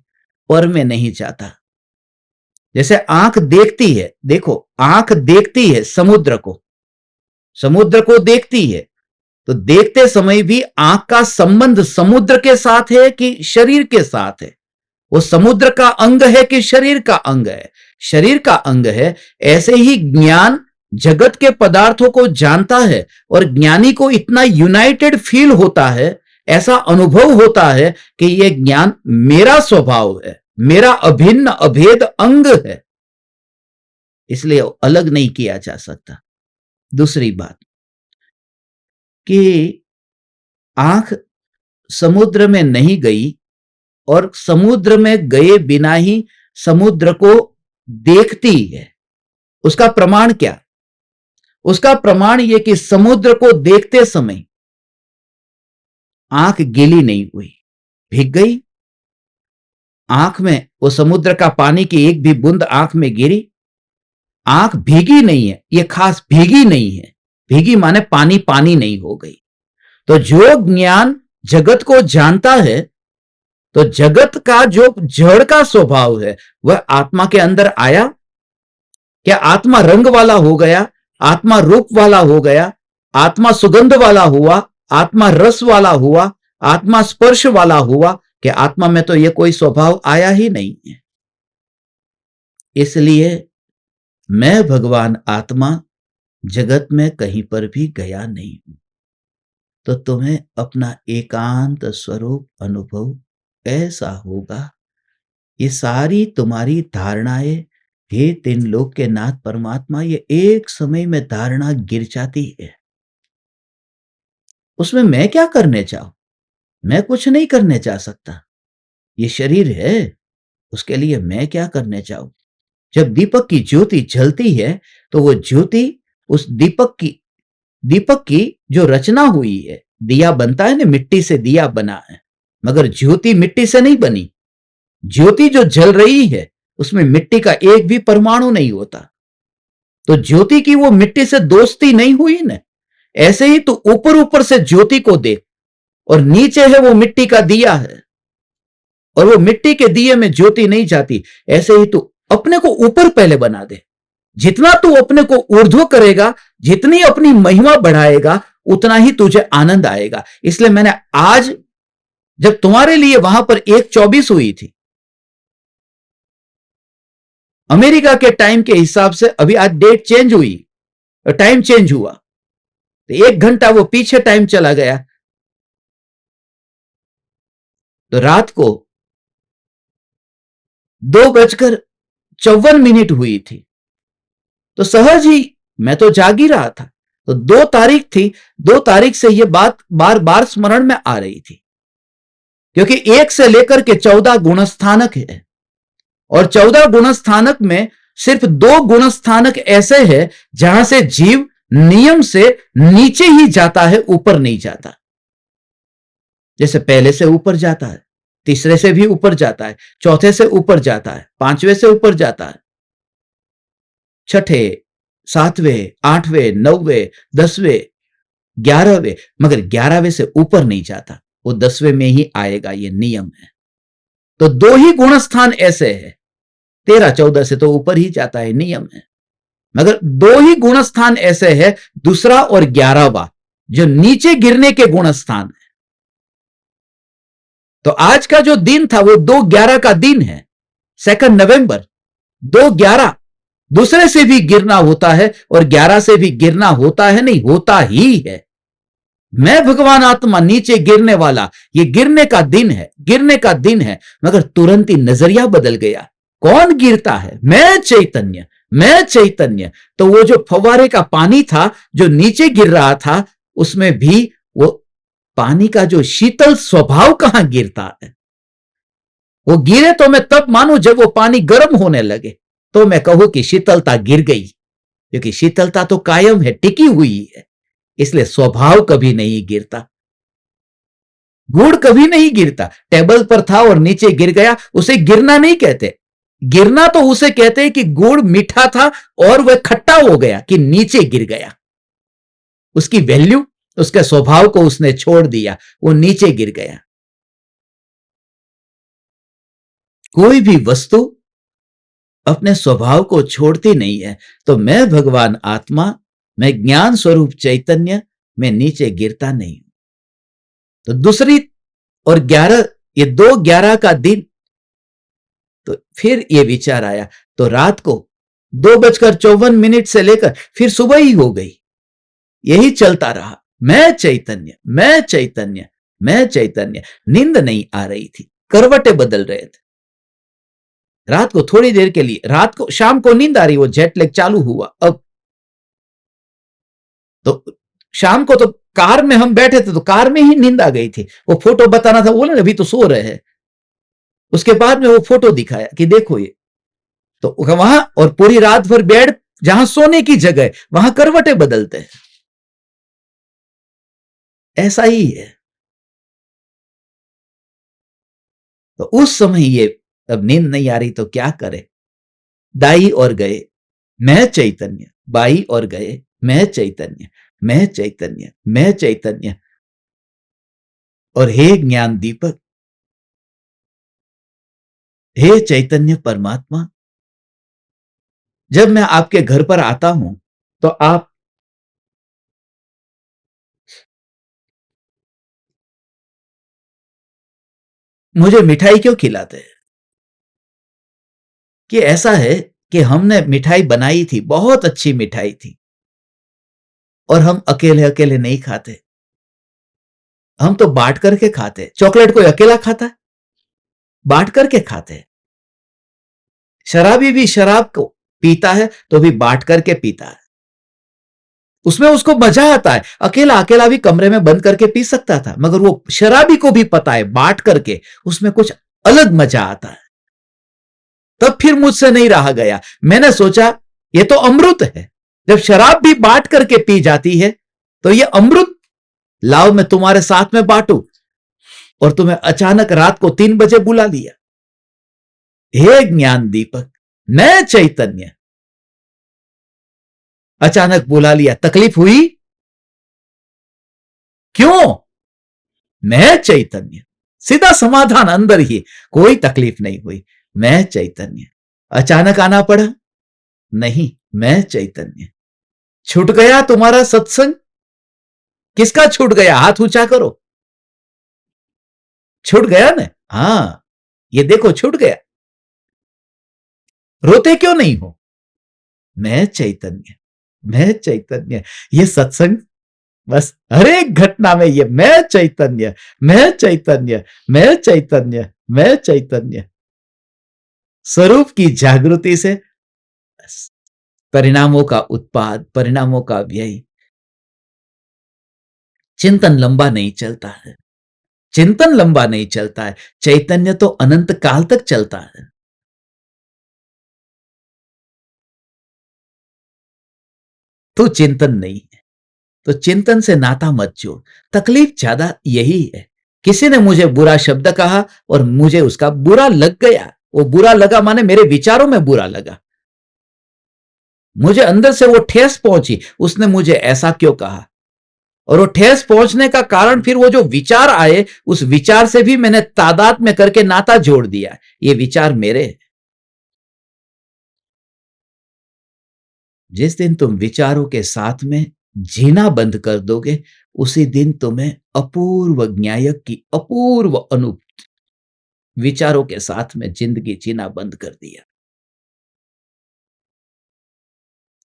पर में नहीं जाता। जैसे आंख देखती है, देखो आंख देखती है समुद्र को देखती है, तो देखते समय भी आंख का संबंध समुद्र के साथ है कि शरीर के साथ है? वो समुद्र का अंग है कि शरीर का अंग है? शरीर का अंग है। ऐसे ही ज्ञान जगत के पदार्थों को जानता है, और ज्ञानी को इतना यूनाइटेड फील होता है, ऐसा अनुभव होता है कि यह ज्ञान मेरा स्वभाव है, मेरा अभिन्न अभेद अंग है, इसलिए अलग नहीं किया जा सकता। दूसरी बात कि आंख समुद्र में नहीं गई, और समुद्र में गए बिना ही समुद्र को देखती है। उसका प्रमाण क्या? उसका प्रमाण यह कि समुद्र को देखते समय आंख गीली नहीं हुई, भीग गई। आंख में वो समुद्र का पानी की एक भी बूंद आंख में गिरी, आंख भीगी नहीं है। यह खास भीगी नहीं है, भीगी माने पानी पानी नहीं हो गई। तो जो ज्ञान जगत को जानता है, तो जगत का जो जड़ का स्वभाव है वह आत्मा के अंदर आया क्या? आत्मा रंग वाला हो गया, आत्मा रूप वाला हो गया, आत्मा सुगंध वाला हुआ, आत्मा रस वाला हुआ, आत्मा स्पर्श वाला हुआ? कि आत्मा में तो यह कोई स्वभाव आया ही नहीं है। इसलिए मैं भगवान आत्मा जगत में कहीं पर भी गया नहीं हूं। तो तुम्हें अपना एकांत स्वरूप अनुभव ऐसा होगा। ये सारी तुम्हारी धारणाएं, हे तीन लोक के नाथ परमात्मा, ये एक समय में धारणा गिर जाती है। उसमें मैं क्या करने चाहूं? मैं कुछ नहीं करने जा सकता। ये शरीर है, उसके लिए मैं क्या करने चाहूं? जब दीपक की ज्योति जलती है तो वो ज्योति उस दीपक की जो रचना हुई है, दिया बनता है ना, मिट्टी से दिया बना है, मगर ज्योति मिट्टी से नहीं बनी। ज्योति जो जल रही है उसमें मिट्टी का एक भी परमाणु नहीं होता। तो ज्योति की वो मिट्टी से दोस्ती नहीं हुई ना। ऐसे ही तू ऊपर ऊपर से ज्योति को देख, और नीचे है वो मिट्टी का दिया है, और वो मिट्टी के दिए में ज्योति नहीं जाती। ऐसे ही तू अपने को ऊपर पहले बना दे। जितना तू अपने को ऊर्ध्व करेगा, जितनी अपनी महिमा बढ़ाएगा, उतना ही तुझे आनंद आएगा। इसलिए मैंने आज जब तुम्हारे लिए वहां पर 1:24 हुई थी अमेरिका के टाइम के हिसाब से, अभी आज डेट चेंज हुई, टाइम चेंज हुआ, तो 1 घंटा वो पीछे टाइम चला गया। तो रात को 2:54 हुई थी। तो सहज ही मैं तो जाग ही रहा था। तो 2 तारीख थी, 2 तारीख से यह बात बार बार स्मरण में आ रही थी, क्योंकि 1 से लेकर के 14 गुणस्थानक है, और 14 गुणस्थानक में सिर्फ 2 गुणस्थानक ऐसे हैं जहां से जीव नियम से नीचे ही जाता है, ऊपर नहीं जाता। जैसे पहले से ऊपर जाता है, तीसरे से भी ऊपर जाता है, चौथे से ऊपर जाता है, पांचवें से ऊपर जाता है, छठे, सातवें, आठवें, नौवें, 10वें, 11वें, मगर 11वें से ऊपर नहीं जाता। वो 10वें में ही आएगा, ये नियम है। तो 2 ही गुणस्थान ऐसे हैं। 13, 14 से तो ऊपर ही जाता है, नियम है, मगर 2 ही गुणस्थान ऐसे हैं, दूसरा और 11वां, जो नीचे गिरने के गुणस्थान है। तो आज का जो दिन था वो 2/11 का दिन है, 2 नवंबर। 2/11 दूसरे से भी गिरना होता है, और 11 से भी गिरना होता है, नहीं होता ही है। मैं भगवान आत्मा नीचे गिरने वाला, ये गिरने का दिन है, गिरने का दिन है, मगर तुरंत ही नजरिया बदल गया। कौन गिरता है? मैं चैतन्य, मैं चैतन्य। तो वो जो फव्वारे का पानी था जो नीचे गिर रहा था, उसमें भी वो पानी का जो शीतल स्वभाव कहां गिरता है। वो गिरे तो मैं तब मानूं जब वो पानी गर्म होने लगे, तो मैं कहूं कि शीतलता गिर गई, क्योंकि शीतलता तो कायम है, टिकी हुई है। इसलिए स्वभाव कभी नहीं गिरता। गुड़ कभी नहीं गिरता। टेबल पर था और नीचे गिर गया, उसे गिरना नहीं कहते। गिरना तो उसे कहते हैं कि गुड़ मीठा था और वह खट्टा हो गया, कि नीचे गिर गया। उसकी वैल्यू, उसके स्वभाव को उसने छोड़ दिया, वो नीचे गिर गया। कोई भी वस्तु अपने स्वभाव को छोड़ती नहीं है। तो मैं भगवान आत्मा, मैं ज्ञान स्वरूप चैतन्य, मैं नीचे गिरता नहीं हूं। तो दूसरी और 11, ये 2/11 का दिन। तो फिर ये विचार आया, तो रात को 2:54 से लेकर फिर सुबह ही हो गई। यही चलता रहा, मैं चैतन्य, मैं चैतन्य, मैं चैतन्य। नींद नहीं आ रही थी, करवटें बदल रहे थे। रात को थोड़ी देर के लिए, रात को, शाम को नींद आ रही, वो जेट लैग चालू हुआ। अब तो शाम को तो कार में हम बैठे थे, तो कार में ही नींद आ गई थी। वो फोटो बताना था, बोले अभी तो सो रहे हैं। उसके बाद में वो फोटो दिखाया कि देखो ये, तो वहां, और पूरी रात भर बेड, जहां सोने की जगह वहां करवटें बदलते हैं। ऐसा ही है। तो उस समय ये, अब नींद नहीं आ रही तो क्या करे। दाई और गए, मैं चैतन्य, बाई और गए, मैं चैतन्य, मैं चैतन्य, मैं चैतन्य। और हे ज्ञान दीपक, हे चैतन्य परमात्मा, जब मैं आपके घर पर आता हूं तो आप मुझे मिठाई क्यों खिलाते हैं? कि ऐसा है कि हमने मिठाई बनाई थी, बहुत अच्छी मिठाई थी, और हम अकेले-अकेले नहीं खाते। हम तो बाँट करके खाते। चॉकलेट कोई अकेला खाता है? बाँट करके खाते हैं। शराबी भी शराब को पीता है तो भी बाँट करके पीता है। उसमें उसको मजा आता है। अकेला-अकेला भी कमरे में बंद करके पी सकता था, मगर वो शराबी को भी पता है बाँट करके उसमें कुछ अलग मजा आता है। तब फिर मुझसे नहीं रहा गया। मैंने सोचा ये तो अमृत है। जब शराब भी बाँट करके पी जाती है तो ये अमृत, लाओ मैं तुम्हारे साथ में बाँटूं। और तुम्हें अचानक रात को 3 बजे बुला लिया। हे ज्ञान दीपक, मैं चैतन्य, अचानक बुला लिया। तकलीफ हुई? क्यों? मैं चैतन्य। सीधा समाधान अंदर ही, कोई तकलीफ नहीं हुई। मैं चैतन्य। अचानक आना पड़ा? नहीं, मैं चैतन्य। छूट गया तुम्हारा सत्संग? किसका छूट गया? हाथ ऊंचा करो। छूट गया ना? हां, ये देखो छूट गया। रोते क्यों नहीं हो? मैं चैतन्य, मैं चैतन्य। ये सत्संग बस हर एक घटना में ये मैं चैतन्य, मैं चैतन्य, मैं चैतन्य, मैं चैतन्य। स्वरूप की जागृति से परिणामों का उत्पाद, परिणामों का व्यय, चिंतन लंबा नहीं चलता है। चिंतन लंबा नहीं चलता है। चैतन्य तो अनंत काल तक चलता है। तो चिंतन नहीं है, तो चिंतन से नाता मत जोड़। तकलीफ ज्यादा यही है। किसी ने मुझे बुरा शब्द कहा और मुझे उसका बुरा लग गया। वो बुरा लगा माने मेरे विचारों में बुरा लगा। मुझे अंदर से वो ठेस पहुंची, उसने मुझे ऐसा क्यों कहा। और वो ठेस पहुंचने का कारण फिर वो जो विचार आए, उस विचार से भी मैंने तादाद में करके नाता जोड़ दिया। ये विचार मेरे हैं। जिस दिन तुम विचारों के साथ में जीना बंद कर दोगे, उसी दिन तुम्हें अपूर्व ज्ञायक की अपूर्व अनुभूति। विचारों के साथ में जिंदगी जीना बंद कर दिया।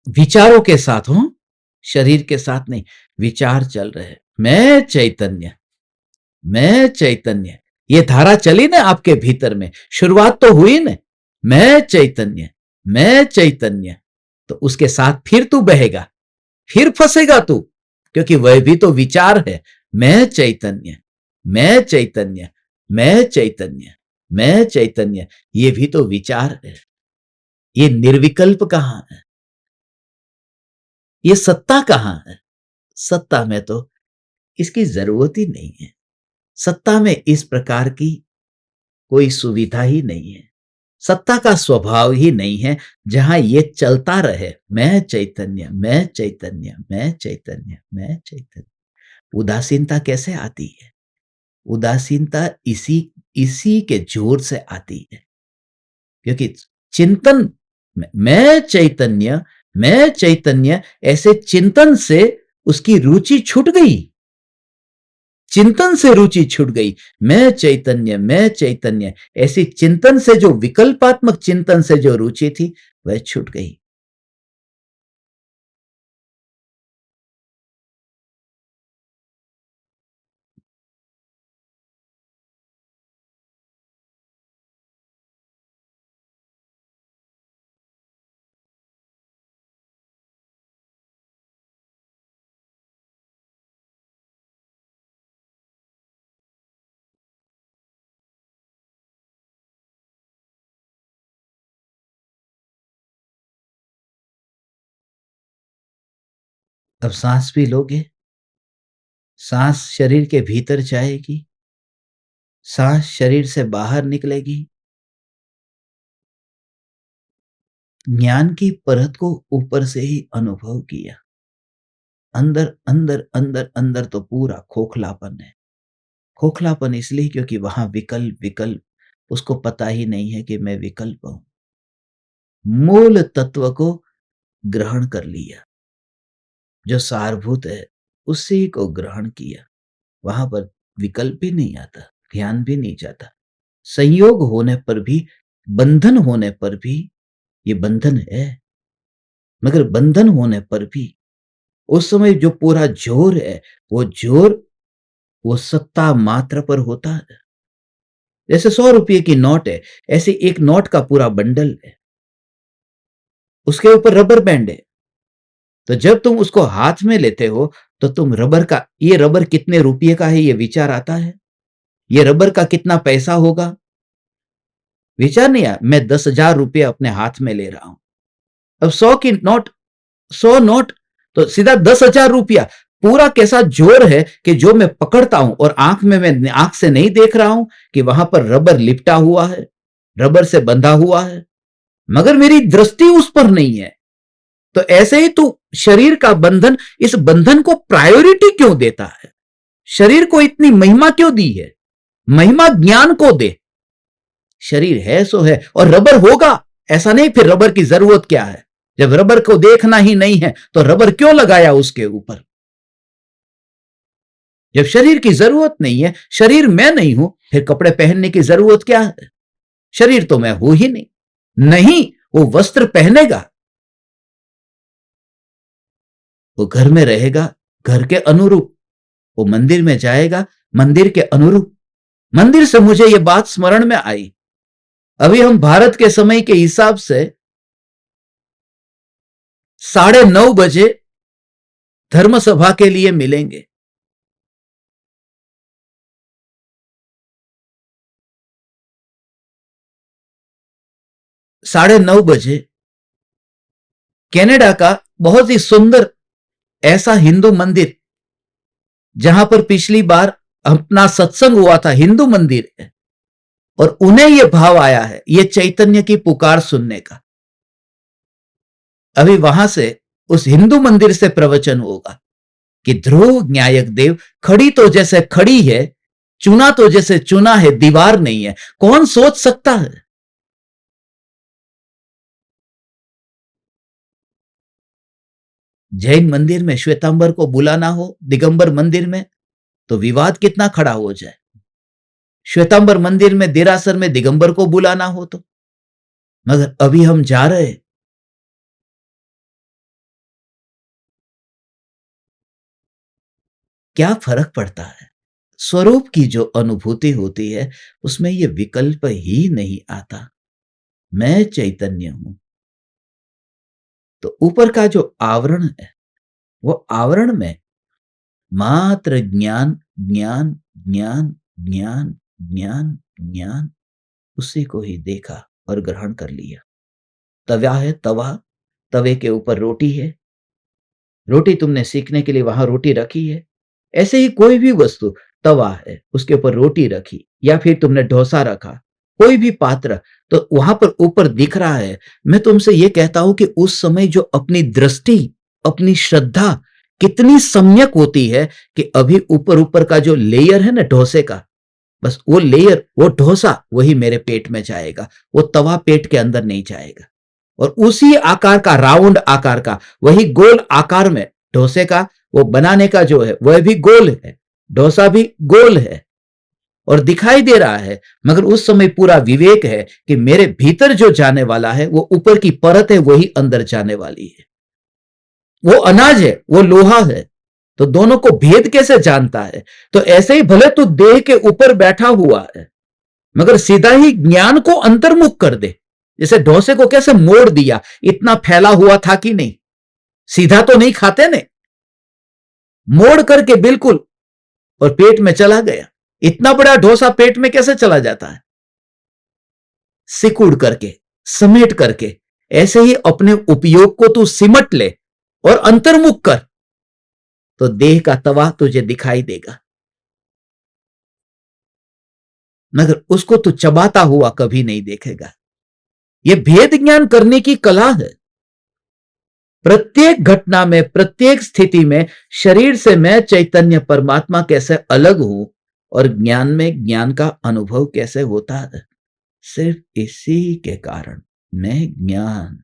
विचारों के साथ हूं, शरीर के साथ नहीं। विचार चल रहे हैं। मैं चैतन्य, मैं चैतन्य। ये धारा चली ना आपके भीतर में, शुरुआत तो हुई ना। मैं चैतन्य, मैं चैतन्य। तो उसके साथ फिर तू बहेगा, फिर फंसेगा तू, क्योंकि वह भी तो विचार है। मैं चैतन्य, मैं चैतन्य, मैं चैतन्य, मैं चैतन्य। ये भी तो विचार है। ये निर्विकल्प कहां है? ये सत्ता कहां है? सत्ता में तो इसकी जरूरत ही नहीं है। सत्ता में इस प्रकार की कोई सुविधा ही नहीं है। सत्ता का स्वभाव ही नहीं है जहां ये चलता रहे। मैं चैतन्य, मैं चैतन्य, मैं चैतन्य, मैं चैतन्य। उदासीनता कैसे आती है? उदासीनता इसी इसी के जोर से आती है। क्योंकि चिंतन मैं चैतन्य, मैं चैतन्य, ऐसे चिंतन से उसकी रुचि छूट गई। चिंतन से रुचि छूट गई। मैं चैतन्य, मैं चैतन्य, ऐसी चिंतन से, जो विकल्पात्मक चिंतन से जो रुचि थी, वह छूट गई। अब सांस भी लोगे, सांस शरीर के भीतर जाएगी, सांस शरीर से बाहर निकलेगी। ज्ञान की परत को ऊपर से ही अनुभव किया। अंदर अंदर अंदर अंदर तो पूरा खोखलापन है। खोखलापन इसलिए क्योंकि वहां विकल्प विकल्प, उसको पता ही नहीं है कि मैं विकल्प हूं। मूल तत्व को ग्रहण कर लिया, जो सारभूत है उसी को ग्रहण किया। वहां पर विकल्प भी नहीं आता, ध्यान भी नहीं जाता। संयोग होने पर भी, बंधन होने पर भी ये बंधन है। मगर बंधन होने पर भी उस समय जो पूरा जोर है, वो जोर वो सत्ता मात्र पर होता है। जैसे 100 रुपये की नोट है, ऐसे एक नोट का पूरा बंडल है, उसके ऊपर रबर बैंड है। तो जब तुम उसको हाथ में लेते हो, तो तुम रबर का, ये रबर कितने रुपये का है, ये विचार आता है? ये रबर का कितना पैसा होगा, विचार नहीं आया। मैं 10,000 रुपये अपने हाथ में ले रहा हूं। अब 100 की नोट, 100 नोट, तो सीधा 10,000 रुपया। पूरा कैसा जोर है कि जो मैं पकड़ता हूं और आंख में, मैं आंख से नहीं देख रहा हूं कि वहां पर रबर लिपटा हुआ है, रबर से बंधा हुआ है, मगर मेरी दृष्टि उस पर नहीं है। तो ऐसे ही तू शरीर का बंधन, इस बंधन को प्रायोरिटी क्यों देता है? शरीर को इतनी महिमा क्यों दी है? महिमा ज्ञान को दे। शरीर है सो है, और रबर होगा ऐसा नहीं, फिर रबर की जरूरत क्या है? जब रबर को देखना ही नहीं है तो रबर क्यों लगाया उसके ऊपर? जब शरीर की जरूरत नहीं है, शरीर मैं नहीं हूं, फिर कपड़े पहनने की जरूरत क्या है? शरीर तो मैं हूं ही नहीं। नहीं, वो वस्त्र पहनेगा, वो घर में रहेगा घर के अनुरूप, वो मंदिर में जाएगा मंदिर के अनुरूप। मंदिर से मुझे ये बात स्मरण में आई, अभी हम भारत के समय के हिसाब से 9:30 बजे धर्म सभा के लिए मिलेंगे। 9:30 बजे कनाडा का बहुत ही सुंदर ऐसा हिंदू मंदिर, जहां पर पिछली बार अपना सत्संग हुआ था, हिंदू मंदिर है, और उन्हें यह भाव आया है ये चैतन्य की पुकार सुनने का। अभी वहां से, उस हिंदू मंदिर से प्रवचन होगा कि ध्रुव न्यायक देव, खड़ी तो जैसे खड़ी है, चुना तो जैसे चुना है, दीवार नहीं है। कौन सोच सकता है? जैन मंदिर में श्वेतांबर को बुलाना हो, दिगंबर मंदिर में, तो विवाद कितना खड़ा हो जाए। श्वेतांबर मंदिर में, देरासर में दिगंबर को बुलाना हो तो, मगर अभी हम जा रहे, क्या फर्क पड़ता है? स्वरूप की जो अनुभूति होती है, उसमें यह विकल्प ही नहीं आता, मैं चैतन्य हूं। तो ऊपर का जो आवरण है, वो आवरण में मात्र ज्ञान ज्ञान ज्ञान ज्ञान ज्ञान ज्ञान, उसी को ही देखा और ग्रहण कर लिया। तवा है, तवा, तवे के ऊपर रोटी है, रोटी तुमने सीखने के लिए वहां रोटी रखी है। ऐसे ही कोई भी वस्तु, तवा है, उसके ऊपर रोटी रखी, या फिर तुमने डोसा रखा, कोई भी पात्र, तो वहां पर ऊपर दिख रहा है। मैं तुमसे यह कहता हूं कि उस समय जो अपनी दृष्टि, अपनी श्रद्धा कितनी सम्यक होती है कि अभी ऊपर ऊपर का जो लेयर है ना डोसे का, बस वो लेयर, वो डोसा वही मेरे पेट में जाएगा, वो तवा पेट के अंदर नहीं जाएगा। और उसी आकार का, राउंड आकार का, वही गोल आकार में डोसे का, वो बनाने का जो है वह भी गोल है, डोसा भी गोल है और दिखाई दे रहा है। मगर उस समय पूरा विवेक है कि मेरे भीतर जो जाने वाला है, वो ऊपर की परत है, वही अंदर जाने वाली है। वो अनाज है, वो लोहा है, तो दोनों को भेद कैसे जानता है? तो ऐसे ही भले तू देह के ऊपर बैठा हुआ है, मगर सीधा ही ज्ञान को अंतर्मुख कर दे। जैसे डोसे को कैसे मोड़ दिया, इतना फैला हुआ था कि नहीं, सीधा तो नहीं खाते ने, मोड़ करके बिल्कुल, और पेट में चला गया। इतना बड़ा डोसा पेट में कैसे चला जाता है? सिकुड़ करके, समेट करके। ऐसे ही अपने उपयोग को तू सिमट ले और अंतर्मुख कर, तो देह का तवा तुझे दिखाई देगा, मगर उसको तू चबाता हुआ कभी नहीं देखेगा। यह भेद ज्ञान करने की कला है। प्रत्येक घटना में, प्रत्येक स्थिति में शरीर से मैं चैतन्य परमात्मा कैसे अलग हूं, और ज्ञान में ज्ञान का अनुभव कैसे होता है, सिर्फ इसी के कारण। मैं ज्ञान,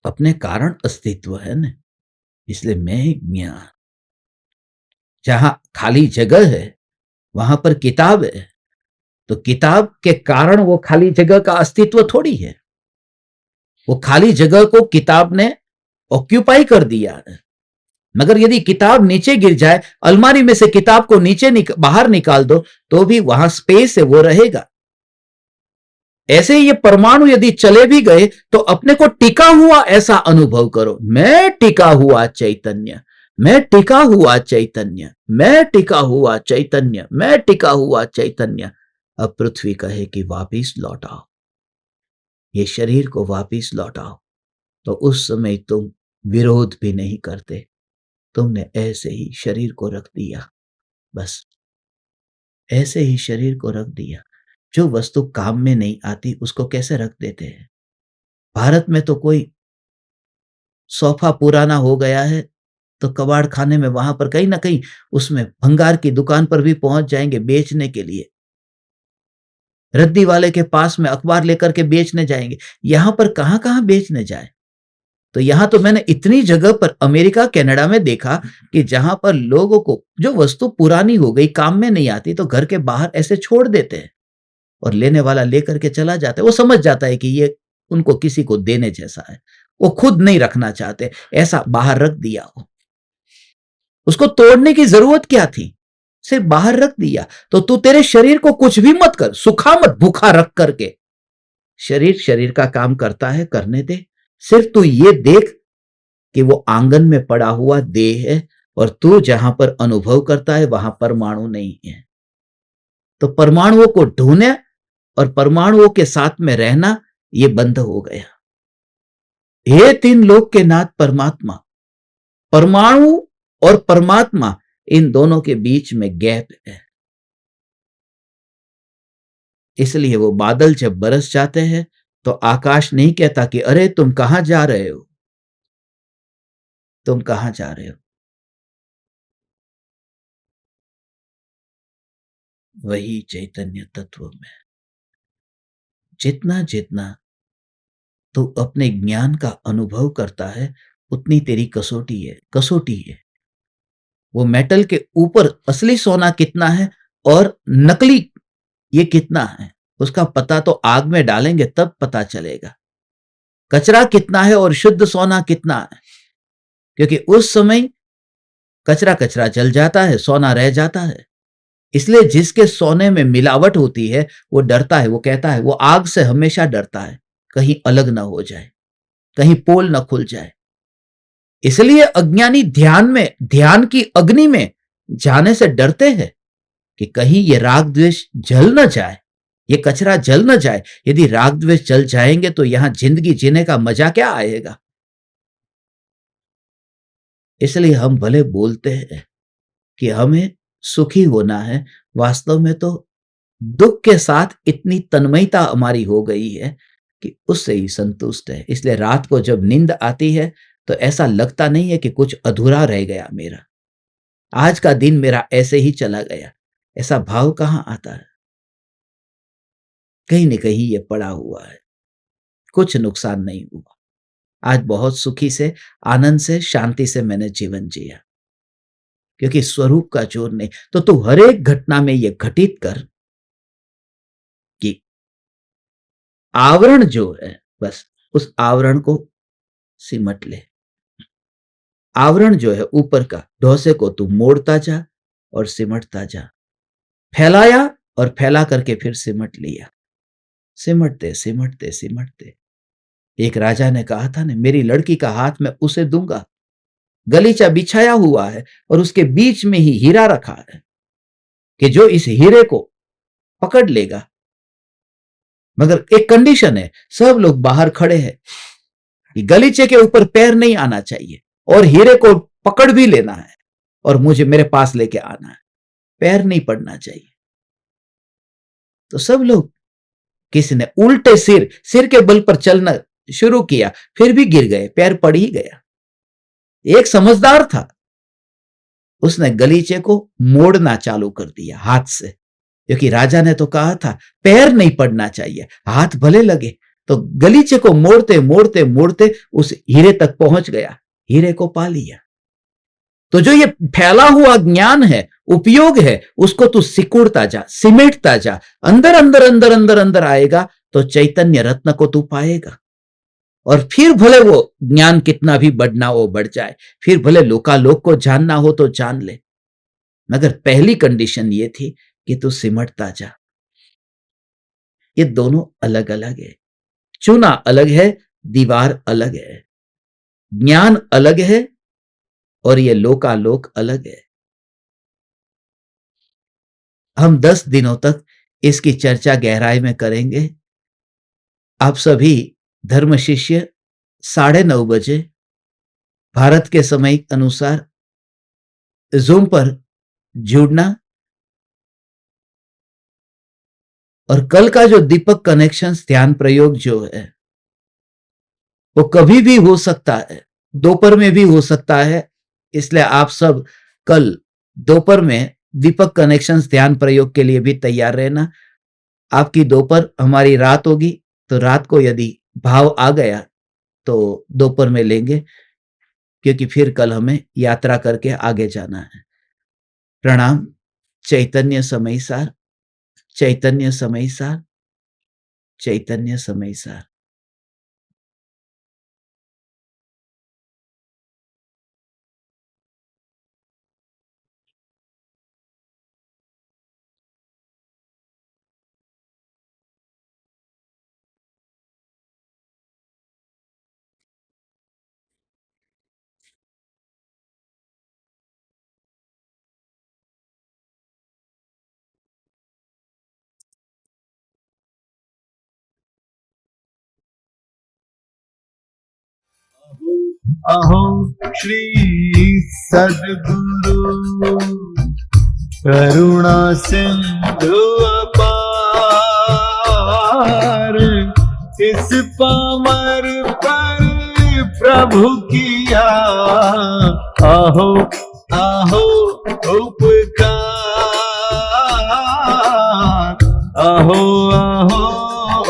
अपने कारण अस्तित्व है ना, इसलिए मैं ज्ञान। जहां खाली जगह है, वहां पर किताब है, तो किताब के कारण वो खाली जगह का अस्तित्व थोड़ी है। वो खाली जगह को किताब ने ऑक्यूपाई कर दिया। मगर यदि किताब नीचे गिर जाए, अलमारी में से किताब को नीचे बाहर निकाल दो, तो भी वहां स्पेस है, वो रहेगा। ऐसे ही ये परमाणु यदि चले भी गए तो अपने को टिका हुआ ऐसा अनुभव करो, मैं टिका हुआ चैतन्य, मैं टिका हुआ चैतन्य, मैं टिका हुआ चैतन्य, मैं टिका हुआ चैतन्य। अब पृथ्वी कहे कि वापिस लौटाओ, ये शरीर को वापिस लौटाओ, तो उस समय तुम विरोध भी नहीं करते, तुमने ऐसे ही शरीर को रख दिया, बस ऐसे ही शरीर को रख दिया। जो वस्तु काम में नहीं आती उसको कैसे रख देते हैं? भारत में तो कोई सोफा पुराना हो गया है तो कबाड़ खाने में, वहां पर कहीं ना कहीं उसमें भंगार की दुकान पर भी पहुंच जाएंगे बेचने के लिए, रद्दी वाले के पास में अखबार लेकर के बेचने जाएंगे। यहां पर कहां कहां बेचने जाए? तो यहां तो मैंने इतनी जगह पर अमेरिका कनाडा में देखा कि जहां पर लोगों को जो वस्तु पुरानी हो गई, काम में नहीं आती, तो घर के बाहर ऐसे छोड़ देते हैं और लेने वाला लेकर के चला जाता है। वो समझ जाता है कि ये उनको किसी को देने जैसा है, वो खुद नहीं रखना चाहते, ऐसा बाहर रख दिया हो। उसको तोड़ने की जरूरत क्या थी? सिर्फ बाहर रख दिया। तो तू तेरे शरीर को कुछ भी मत कर, सुखा मत भूखा रख करके। शरीर शरीर का काम करता है, करने दे। सिर्फ तू ये देख कि वो आंगन में पड़ा हुआ देह है और तू जहां पर अनुभव करता है वहां परमाणु नहीं है। तो परमाणुओं को ढूंढने और परमाणुओं के साथ में रहना ये बंद हो गया। हे तीन लोक के नाथ परमात्मा, परमाणु और परमात्मा, इन दोनों के बीच में गैप है। इसलिए वो बादल जब बरस जाते हैं तो आकाश नहीं कहता कि अरे तुम कहां जा रहे हो, तुम कहां जा रहे हो। वही चैतन्य तत्व में जितना जितना तू अपने ज्ञान का अनुभव करता है, उतनी तेरी कसौटी है, कसौटी है। वो मेटल के ऊपर असली सोना कितना है और नकली ये कितना है, उसका पता तो आग में डालेंगे तब पता चलेगा। कचरा कितना है और शुद्ध सोना कितना है, क्योंकि उस समय कचरा कचरा जल जाता है, सोना रह जाता है। इसलिए जिसके सोने में मिलावट होती है वो डरता है, वो कहता है, वो आग से हमेशा डरता है, कहीं अलग ना हो जाए, कहीं पोल ना खुल जाए। इसलिए अज्ञानी ध्यान में, ध्यान की अग्नि में जाने से डरते हैं कि कहीं ये राग द्वेष जल न जाए, ये कचरा जल न जाए। यदि राग द्वेष जल जाएंगे तो यहां जिंदगी जीने का मजा क्या आएगा। इसलिए हम भले बोलते हैं कि हमें सुखी होना है, वास्तव में तो दुख के साथ इतनी तन्मयता हमारी हो गई है कि उससे ही संतुष्ट है। इसलिए रात को जब नींद आती है तो ऐसा लगता नहीं है कि कुछ अधूरा रह गया मेरा, आज का दिन मेरा ऐसे ही चला गया, ऐसा भाव कहां आता है। कहीं न कहीं ये पड़ा हुआ है, कुछ नुकसान नहीं हुआ। आज बहुत सुखी से, आनंद से, शांति से मैंने जीवन जिया, क्योंकि स्वरूप का जोर नहीं। तो तू हर एक घटना में ये घटित कर कि आवरण जो है, बस उस आवरण को सिमट ले। आवरण जो है ऊपर का, ढोसे को तू मोड़ता जा और सिमटता जा। फैलाया और फैला करके फिर सिमट लिया, सिमटते सिमटते सिमटते। एक राजा ने कहा था ना, मेरी लड़की का हाथ मैं उसे दूंगा। गलीचा बिछाया हुआ है और उसके बीच में ही हीरा रखा है कि जो इस हीरे को पकड़ लेगा। मगर एक कंडीशन है, सब लोग बाहर खड़े हैं कि गलीचे के ऊपर पैर नहीं आना चाहिए और हीरे को पकड़ भी लेना है और मुझे मेरे पास लेके आना है, पैर नहीं पड़ना चाहिए। तो सब लोग, किसी ने उल्टे सिर के बल पर चलना शुरू किया, फिर भी गिर गए, पैर पड़ ही गया। एक समझदार था, उसने गलीचे को मोड़ना चालू कर दिया हाथ से, क्योंकि राजा ने तो कहा था पैर नहीं पड़ना चाहिए, हाथ भले लगे। तो गलीचे को मोड़ते मोड़ते मोड़ते उस हीरे तक पहुंच गया, हीरे को पा लिया। तो जो ये फैला हुआ ज्ञान है, उपयोग है, उसको तू सिकुड़ता जा, सिमेटता जा, अंदर अंदर अंदर अंदर अंदर आएगा तो चैतन्य रत्न को तू पाएगा। और फिर भले वो ज्ञान कितना भी बढ़ना हो बढ़ जाए, फिर भले लोकालोक को जानना हो तो जान ले, मगर पहली कंडीशन ये थी कि तू सिमटता जा। ये दोनों अलग अलग है, चूना अलग है, दीवार अलग है, ज्ञान अलग है और ये लोकालोक अलग है। हम 10 दिनों तक इसकी चर्चा गहराई में करेंगे। आप सभी धर्म शिष्य 9:30 बजे भारत के समय अनुसार जूम पर जुड़ना, और कल का जो दीपक कनेक्शंस ध्यान प्रयोग जो है वो कभी भी हो सकता है, दोपहर में भी हो सकता है, इसलिए आप सब कल दोपहर में दीपक कनेक्शंस ध्यान प्रयोग के लिए भी तैयार रहना। आपकी दोपहर हमारी रात होगी, तो रात को यदि भाव आ गया तो दोपहर में लेंगे, क्योंकि फिर कल हमें यात्रा करके आगे जाना है। प्रणाम। चैतन्य समय सार, चैतन्य समय सार, चैतन्य समय सार। अहो श्री सद्गुरु करुणा सिंधु अपार, इस पामर पर प्रभु किया आहो आहो उपकार, आहो आहो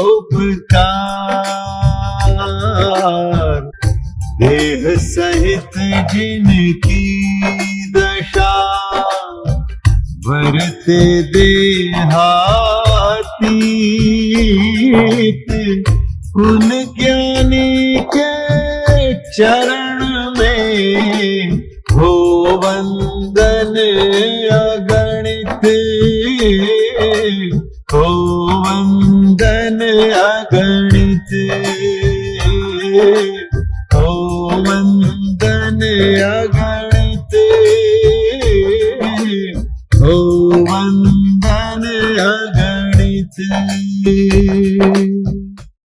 उपकार। देह सहित जिनकी दशा भरते देहातीत, उन ज्ञानी के चरण में हो वंदन अगणित, हो वंदन अगणित, हो वंदन अगणित।